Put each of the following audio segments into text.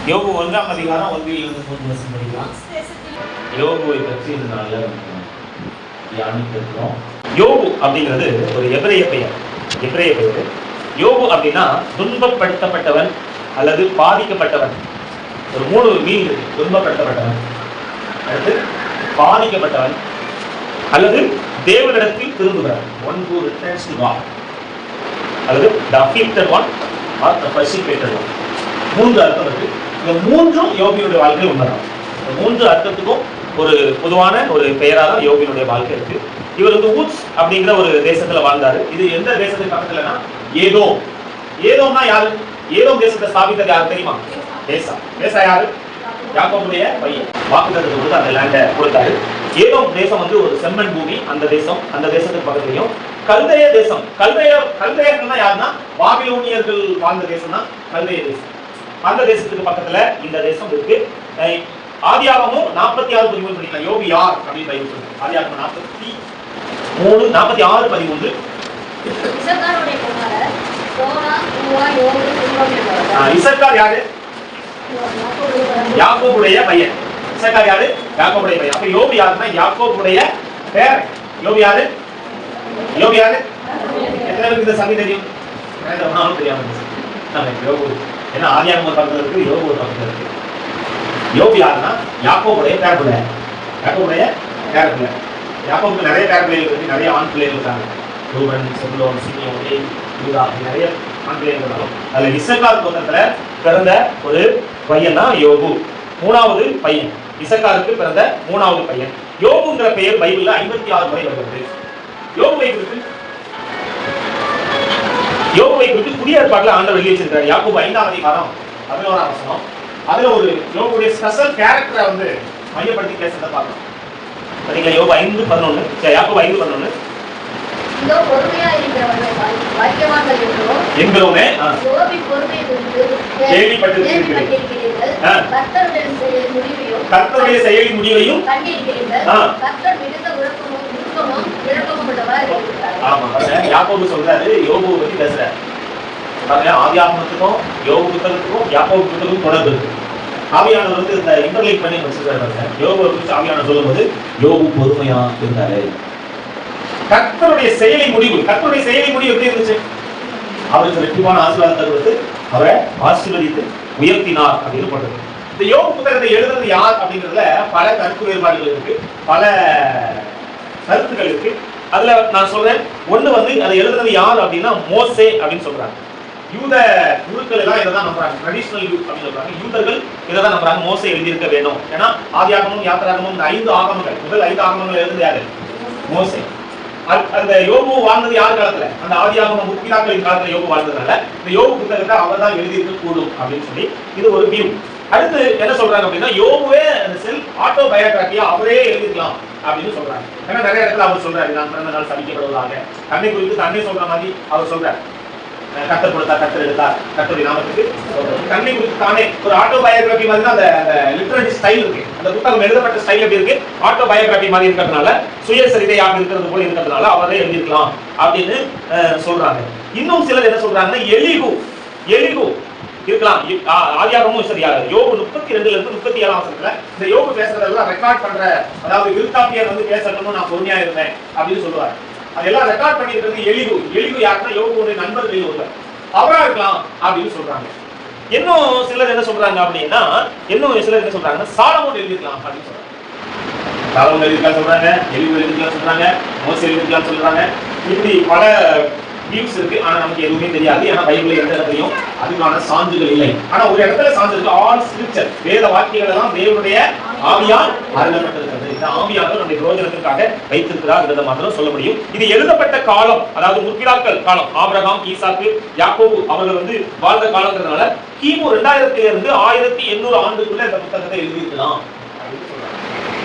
யோபு 1ஆம் அதிகாரம் 1-3 வசனம் படிக்கலாம். யோபுவை பற்றி இந்த நாள்ல தியானிக்கிறோம். யோபு அப்படிங்கிறது ஒரு எபிரேய பெயர். யோபு அப்படின்னா துன்பப்படுத்தப்பட்டவன் அல்லது பாதிக்கப்பட்டவன். ஒரு 3 மீன் இருக்கு. துன்பப்படுத்தப்பட்டவன், அடுத்து பாதிக்கப்பட்டவன், அல்லது தேவனிடத்தில் திரும்புகிறவன். One who returns to God, அல்லது the afflicted one or the persecuted one. 3 அர்த்தம் இருக்கு. இந்த 3ம் யோபியுடைய வாழ்க்கையில் உண்மைதான். இந்த 3 அர்த்தத்துக்கும் ஒரு பொதுவான ஒரு பெயராக தான் யோபியுடைய வாழ்க்கை இருக்கு. இவர் வந்து ஊட்ஸ் அப்படிங்கிற ஒரு தேசத்துல வாழ்ந்தாரு. இது எந்த தேசத்துக்கு பக்கத்துலன்னா ஏதோம். ஏதோம்னா யாரு? ஏதோம் தேசத்தை ஸ்தாபித்தது யாரு தெரியுமா? ஏசா யாரு? யாக்கோபுடைய பையன். வாக்குத்தத்தத்தை கொடுத்து அந்த லேண்டை கொடுத்தாரு. ஏதோம் தேசம் வந்து ஒரு செம்மண் பூமி. அந்த தேசத்துக்கு பக்கத்துலயும் கல்தேய தேசம். கல்தேயர்கள்னா யாருன்னா பாபிலோனியர்கள் வாழ்ந்த தேசம் தான் கல்தேய தேசம். அந்த தேசத்துக்கு பக்கத்துல இந்த தேசம் இருக்கு. ஆதியாகமும் 46:13 படிக்கலாம். யோபு யார் அப்படின்னு பைபிள் சொல்லுங்க. ஆதியாகமம் 46:13. இசக்கார் யாரு? யாக்கோபுடைய பையன். இசக்கார் யாரு? யாக்கோபுடைய பையன். அப்ப யோபு யாருன்னா யாக்கோபுடைய பேரன். யோபு யாரு? எத்தனை பேருக்கு இந்த சங்கி தெரியும்? தெரியாம யோபு ஏன்னா ஆதியாகமம் ஒரு பக்கத்துல இருக்கு, யோபு ஒரு பக்கத்துல இருக்கு. யோபு யாருன்னா யாக்கோபுடைய பேரப்பிள்ளை. யாக்கோபுக்கு நிறைய பேரப்பிள்ளைகள் இருக்கு, நிறைய ஆண் பிள்ளைகள் இருக்காங்க. ரூபன், செபுலோன், சிமியோன், யூதா, நிறைய ஆண் பிள்ளைகள் இருக்காங்க. அதுல இசக்கார் கோத்திரத்துல பிறந்த ஒரு பையன் தான் யோபு. 3வது பையன். இசக்காருக்கு பிறந்த 3வது பையன். யோபுங்கிற பெயர் பைபிள்ல 56 முறை வருகிறது. யோபுவை குறித்து புதிய ஏற்பாட்டுல ஆண்டவர் எழுதி வச்சிருக்காரு. யாக்கோபு 5ஆம் அதிகாரம் 11ஆம் வசனம். அதுல ஒரு யோபுடைய ஸ்பெஷல் கேரக்டரை வந்து மையப்படுத்தி பேசுறத பார்க்கணும். சரிங்களா? யோபு 5:11. யாக்கோபு 5:11. இதோ பொறுமையா இருக்கிறவர்கள் பாக்கியவான்கள் என்கிறோமே கேள்விப்பட்டிருக்கிறீர்கள். கர்த்தருடைய செயலின் முடிவையும் கண்டிருக்கிறீர்கள். கர்த்தர் மிகுந்த உறக்கமும் இரக்கமும் உள்ளவராய் இருக்கிறார். ஆமா, யாக்கோபு சொல்றாரு, யோபுவை பத்தி பேசுறாரு. பாருங்க, ஆதியாகமத்துக்கும் யோபு புத்தகத்துக்கும் யாக்கோபு புத்தகத்துக்கும் தொடர்பு இருக்கு. ஆவியானவர் வந்து இந்த இன்டர்லிங்க் பண்ணி வச்சிருக்காரு. யோபுவை குறித்து ஆவியானவர் சொல்லும்போது யோபு பொறுமையா இருந்தாரு. கர்த்தருடைய செயலின் முடிவு எப்படி இருந்துச்சு? அவருக்கு வெற்றிமான ஆசீர்வாதத்தை கொடுத்து அவரை ஆசீர்வதித்து உயர்த்தினார் அப்படின்னு போட்டது. இந்த யோபு புத்தகத்தை எழுதுறது யார் அப்படிங்கிறதுல பல கருத்து வேறுபாடுகள் இருக்கு, பல கருத்துக்கள் இருக்கு. அதுல நான் சொல்றேன், ஒண்ணு வந்து அதை எழுதுறது யார் அப்படின்னா மோசே அப்படின்னு சொல்றாங்க. யூத குருக்கள் எல்லாம் இதை தான் நம்புறாங்க. ட்ரெடிஷனல் யூத் அப்படின்னு சொல்றாங்க. யூதர்கள் இதை தான் நம்புறாங்க. மோசே எழுதியிருக்க வேண்டும். ஏன்னா ஆதியாகமம், யாத்திராகமம், இந்த 5 ஆகமங்கள், முதல் 5 ஆகமங்கள் எழுதுறது யாரு? மோசே. அந்த யோபு வாழ்ந்தது யார் காலத்துல? அந்த ஆதியாகம முற்பிதாக்களின் காலத்துல யோபு வாழ்ந்ததுனால இந்த யோபு புத்தகத்தை அவர் தான் எழுதியிருக்க கூடும் அப்படின்னு சொல்லி இது ஒரு வியூ. அடுத்து என்ன சொல்றாங்க அப்படின்னா, யோபுவே அந்த செல்ஃப் ஆட்டோபயோகிராபியா அவரே எழுதிக்கலாம் அப்படின்னு சொல்றாங்க. ஏன்னா நிறைய இடத்துல அவர் சொல்றாரு, நான் பிறந்த நாள் சபிக்கப்படுவதாக, தன்னை குறித்து தன்னை சொல்ற மாதிரி அவர் சொல்றாரு. கர்த்தர் கொடுத்தா, கர்த்தர் எடுத்தா, கர்த்தருடைய நாமத்துக்கு தன்னை குறித்து தானே ஒரு ஆட்டோபயோகிராபி மாதிரி தான் அந்த லிட்டரரி ஸ்டைல் இருக்கு. அந்த புத்தகம் எழுதப்பட்ட ஸ்டைல் எப்படி இருக்கு? ஆட்டோபயோகிராபி மாதிரி இருக்கிறதுனால, சுயசரிதையாக இருக்கிறது போல இருக்கிறதுனால அவரே எழுதிருக்கலாம் அப்படின்னு சொல்றாங்க. இன்னும் சிலர் என்ன சொல்றாங்கன்னா, எலிகு இருக்கலாம். ஆதியாகமும் சரியா யோபு 32 - 37 வசனத்துல இந்த யோபு பேசுறதெல்லாம் ரெக்கார்ட் பண்ற, அதாவது விருத்தாப்பியர் வந்து பேசணும்னு நான் பொறுமையா இருந்தேன் அப்படின்னு சொல்லுவாரு. அதெல்லாம் ரெக்கார்ட் பண்ணி இருக்கிறது எலிகு யாருன்னா யோபுடைய நண்பர்கள் ஒருவர், அவரா இருக்கலாம் அப்படின்னு சொல்றாங்க. இன்னும் சிலர் என்ன சொல்றாங்க அப்படின்னா, சாலமோன் எழுதிருக்கலாம் அப்படின்னு சொல்றாங்க. சாலமோன் எழுதிருக்கலாம் சொல்றாங்க, எலிகு எழுதிருக்கலாம் சொல்றாங்க, மோசே எழுதிருக்கலாம் சொல்றாங்க. இப்படி பல வியூஸ் இருக்கு. ஆனா நமக்கு எதுவுமே தெரியாது. ஏன்னா பைபிள் எந்த இடத்துலயும் அதுக்கான சான்றுகள் இல்லை. ஆனா ஒரு இடத்துல சான்று இருக்கு. ஆல் ஸ்கிரிப்சர், வேத வாக்கியங்கள் எல்லாம் தேவனுடைய ஆவியால் அருளப்பட்டிருக்கிறது. இந்த ஆவியானவர் நம்முடைய பிரயோஜனத்திற்காக வைத்திருக்கிறார் மாத்திரம் சொல்ல முடியும். இது எழுதப்பட்ட காலம், அதாவது முற்பிதாக்கள் காலம், ஆபிரகாம், ஈசாக்கு, யாக்கோபு அவர்கள் வந்து வாழ்ந்த காலங்கிறதுனால கிமு 2000 இருந்து 1800 ஆண்டுக்குள்ள இந்த புத்தகத்தை எழுதியிருக்கலாம்.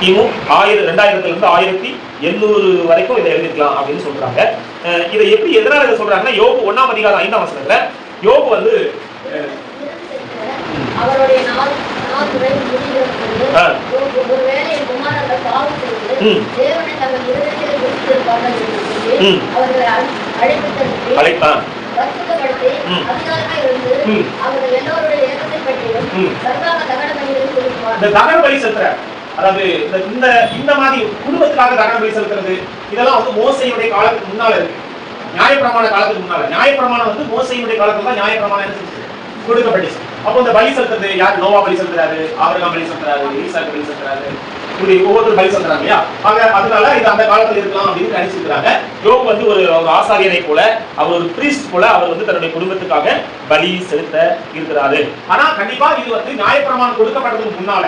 கிமு 2000 இருந்து 1800 வரைக்கும் இதை எழுதிக்கலாம் அப்படின்னு சொல்றாங்க. இதை எப்படி எதனால இதை சொல்றாங்கன்னா, யோபு 1ஆம் அதிகாரம் 5ஆம் வசனத்துல யோபு வந்து அவருடைய நாவுரை முடிகிறது. ஒருவேளை குமாரர்கள் பாவம் செய்து தேவனை தங்கள் இருதயத்தில் குறித்திருப்பார்கள் என்று சொல்லி அவர்களை அழைத்தான். பரிசுத்தப்படுத்தி அதிகாரமாய் இருந்து அவர்கள் எல்லோருடைய ஏகத்தை பற்றியும் சர்வாங்க தகன பலிகளை செலுத்துவார். இந்த தகன பலி செலுத்துற, அதாவது இந்த இந்த மாதிரி குடும்பத்துக்காக தகன பலி செலுத்துறது, இதெல்லாம் வந்து மோசையுடைய காலத்துக்கு முன்னால இருக்கு. நியாயப்பிரமாண காலத்துக்கு முன்னால. நியாயப்பிரமாணம் வந்து மோசையுடைய காலத்துல தான் நியாயப்பிரமாணம் என்ன செஞ்சு கொடுக்கப்பட்டுச்சு. அப்போ இந்த பலி செலுத்துறது யார்? நோவா பலி செலுத்துறாரு, ஆபிரகாம் பலி செலுத்துறாரு, ஈசாக்கு பலி செலுத்துறாரு, இப்படி ஒவ்வொருத்தரும் பலி செலுத்துறாங்க இல்லையா? அதனால இது அந்த காலத்துல இருக்கலாம் அப்படின்னு கணிச்சிருக்கிறாங்க. யோபு வந்து ஒரு ஆசாரியனை போல, அவர் ஒரு பிரீஸ்ட் போல, அவர் வந்து தன்னுடைய குடும்பத்துக்காக பலி செலுத்த இருக்கிறாரு. ஆனா கண்டிப்பா இது வந்து நியாயப்பிரமாணம் கொடுக்கப்பட்டதுக்கு முன்னால,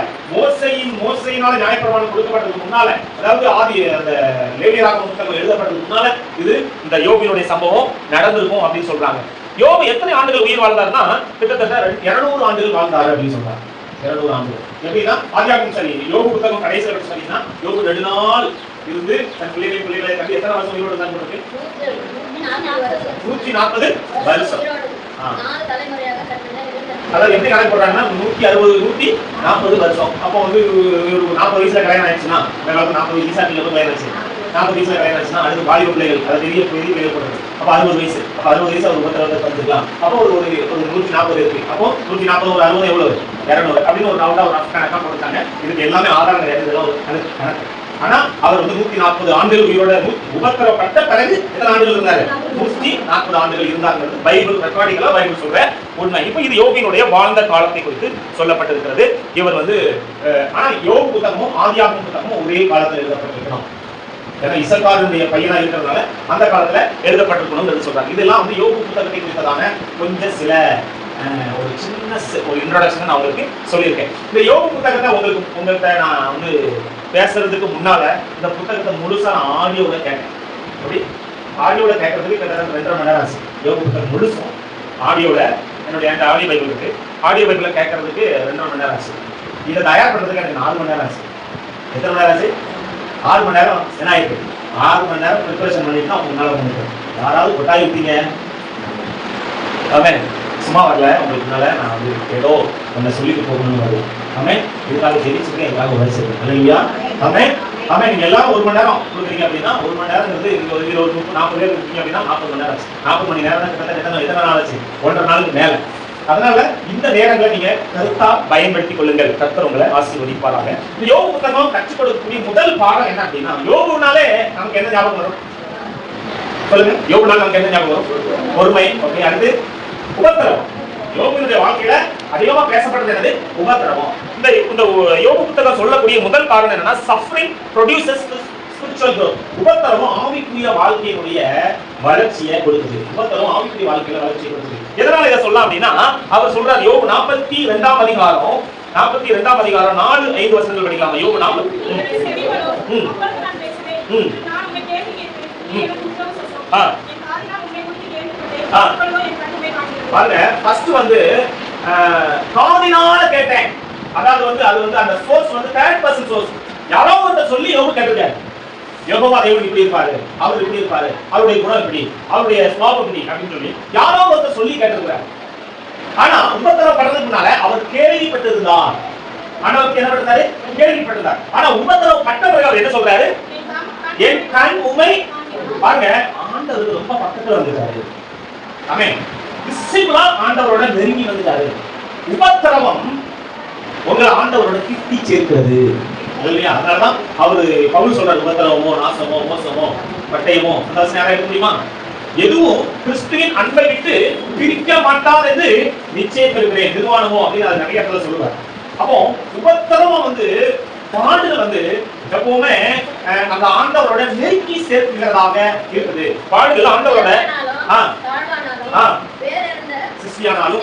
மோசையினால நியாயப்பிரமாணம் கொடுக்கப்பட்டதுக்கு முன்னால, அதாவது ஆதி அந்த லேவியராகம புத்தகம் எழுதப்பட்டதுக்கு முன்னால இது இந்த யோபினுடைய சம்பவம் நடந்திருக்கும் அப்படின்னு சொல்றாங்க. யோபு எத்தனை ஆண்டுகள் உயிர் வாழ்ந்தாருன்னா கிட்டத்தட்ட 200 ஆண்டுகள் வாழ்ந்தாரு அப்படின்னு சொல்றாங்க. 200 ஆண்டுகள். எப்படின்னா ஆதியாகமம் சரி, யோபு புத்தகம் கடைசியில் சரின்னா யோபு 2 நாள் இருந்து தன் பிள்ளைகளை கட்டி எத்தனை வருஷம் உயிரோடு இருந்தாங்க? 140 வருஷம். அதாவது எப்படி கணக்கு போடுறாங்கன்னா 140 வருஷம். அப்போ வந்து 40 வயசுல கல்யாணம் ஆயிடுச்சுன்னா, இந்த காலத்துல 40 ஈசாக்கு கல்யாணம் ஆச்சு, 40 வயசுல கல்யாணம் ஆச்சுன்னா அடுத்து வாலிப பிள்ளைகள், அது பெரிய தேவைப்படுறது. அப்போ 60 வயசு, அப்போ 60 வயசு அவர் 30 வந்துக்கலாம். அப்போ ஒரு 140 இருக்கு. அப்போ 140 ஒரு 60 எவ்வளவு? 200 அப்படின்னு ஒரு ரவுண்டா ஒரு கணக்கா போட்டுருக்காங்க. இதுக்கு எல்லாமே ஆதாரம் கிடையாது, இதெல்லாம் ஒரு கணக்கு. ஆனா அவர் வந்து 140 ஆண்டுகள் உயிரோட உபத்திரப்பட்ட பிறகு எத்தனை ஆண்டுகள் இருந்தாரு? 140 ஆண்டுகள் இருந்தாங்கிறது பைபிள் ரெக்கார்டிங்களா பைபிள் சொல்ற உண்மை. இப்ப இது யோபினுடைய வாழ்ந்த காலத்தை குறித்து சொல்லப்பட்டிருக்கிறது. இவர் வந்து ஆனா யோபு புத்தகமும் ஆதியாகம புத்தகமும் ஒரே காலத்தில் எழுதப்பட்டிருக்கணும். ஏன்னா இசக்காருடைய பையனா இருக்கிறதுனால அந்த காலத்துல எழுதப்பட்டிருக்கணும்னு சொல்றாங்க. இதெல்லாம் வந்து யோபு புத்தகத்தை குறித்ததான கொஞ்சம் சில ஒரு சின்ன ஒரு இன்ட்ரோடக்ஷன் நான் உங்களுக்கு சொல்லியிருக்கேன். இந்த யோபு புத்தகத்தை உங்கள்கிட்ட நான் வந்து பேசுறதுக்கு முன்னால இந்த புத்தகத்தை முழுசா நான் ஆடியோட கேட்டேன். அப்படி ஆடியோட கேட்கறதுக்கு கிட்டத்தட்ட 2.5 மணி நேரம் ஆச்சு. யோபு புத்தகம் முழுசும் ஆடியோல என்னுடைய ஆடியோ பைபிள் இருக்கு, ஆடியோ பைபிள கேட்கறதுக்கு 2.5 மணி நேரம் ஆச்சு. இதை தயார் பண்றதுக்கு எனக்கு 4 மணி நேரம் ஆச்சு. எத்தனை மணி நேரம் ஆச்சு? 6 மணி நேரம். என்ன ஆயிருக்கு? 6 மணி நேரம் ப்ரிப்பரேஷன் பண்ணிட்டு தான் உங்களால பண்ணிட்டு யாராவது கொட்டாய் விட்டீங்க? ஆமென். சும்மா வரல, உங்களுக்குனால நான் வந்து ஏதோ ஒன்றை சொல்லிட்டு போகணும்னு வருவேன். ஆமென். இதுக்காக ஜெயிச்சுட்டு எனக்காக உழைச்சிருக்கேன். இல்லையா? ஆமென். ஆமென். நீங்க எல்லாரும் 1 மணி நேரம் கொடுக்குறீங்க அப்படின்னா 1 மணி நேரம்ங்கிறது ஒரு 40 பேர் இருக்கீங்க அப்படின்னா 40 மணி நேரம் ஆச்சு. 40 மணி நேரம் தான் கிட்டத்தட்ட எத்தனை நாள் ஆச்சு? 1.5 நாளுக்கு மேல. அதனால இந்த நேரங்களை நீங்க கருத்தா பயன்படுத்திக் கொள்ளுங்கள். கர்த்தர் உங்களை ஆசீர்வதிப்பாராக. இந்த யோபு புத்தகம் கற்றுக் கொடுக்கக்கூடிய முதல் பாடம் என்ன அப்படின்னா, யோபுனாலே நமக்கு என்ன ஞாபகம் வரும்? சொல்லுங்க. யோபுனால நமக்கு என்ன ஞாபகம் வரும்? பொறுமை. ஓகே. அடுத்து உபத்திரவம். யோபுனுடைய வாழ்க்கையில அதிகமா பேசப்படுறது என்னது? உபத்திரவம். இந்த யோபு புத்தகம் சொல்லக்கூடிய முதல் காரணம் என்னன்னா, சஃபரிங் ப்ரொடியூசஸ் ஸ்பிரிச்சுவல் growth. உபத்திரவம் ஆவிக்குரிய வாழ்க்கையினுடைய வளர்ச்சியை கொடுக்குது. உபத்திரவம் ஆவிக்குரிய வாழ்க்கையில வளர்ச்சியை கொடுக்குது. எதனால இதை சொல்லலாம் அப்படின்னா, அவர் சொல்றார் யோபு 42ஆம் அதிகாரம் 4-5 வசனங்கள் படிக்கலாமா? யோபு 40. பாருங்க, ஃபர்ஸ்ட் வந்து காதினால கேட்டேன். அதாவது வந்து அது வந்து அந்த சோர்ஸ் வந்து தேர்ட் பர்சன் சோர்ஸ். யாரோ ஒருத்தர் சொல்லி யோபு கேட்டிருக்காரு. யெகோவா தேவன் இப்படி இருப்பாரு, அவர் இப்படி இருப்பாரு, அவருடைய குணம் இப்படி, அவருடைய சுபாவம் இப்படி அப்படின்னு சொல்லி யாரோ ஒருத்தர் சொல்லி கேட்டிருக்கிறார். ஆனா உபத்திரவப்படுறதுக்கு முன்னால அவர் கேள்விப்பட்டிருந்தார். ஆண்டவருக்கு என்ன பண்ணாரு? கேள்விப்பட்டிருந்தார். ஆனா உபத்திரவம் பட்ட பிறகு அவர் என்ன சொல்றாரு? என் கண் உமை. பாருங்க, ஆண்டவர் ரொம்ப பக்கத்துல வந்துட்டாரு. ஆமென். விசிபிளா ஆண்டவரோட நெருங்கி வந்துட்டாரு. உபத்திரவம் உங்களை ஆண்டவரோட கிட்டி சேர்க்கிறது. இல்லையா? அதனாலதான் அவரு பவுல் சொல்றாரு, உபத்திரவமோ நாசமோ மோசமோ பட்டயமோ அந்த நேரம் இருக்க முடியுமா? எதுவும் கிறிஸ்துவின் அன்பை விட்டு பிரிக்க மாட்டாது என்று நிச்சயித்திருக்கிறேன், நிர்வாணமோ அப்படின்னு அது நிறைய இடத்துல சொல்லுவார். அப்போ உபத்திரவம் வந்து பாடுகள் வந்து எப்பவுமே அந்த ஆண்டவரோட நெருக்கி சேர்க்கிறதாக இருக்குது. பாடுகள் ஆண்டவரோட சிசியானாலும்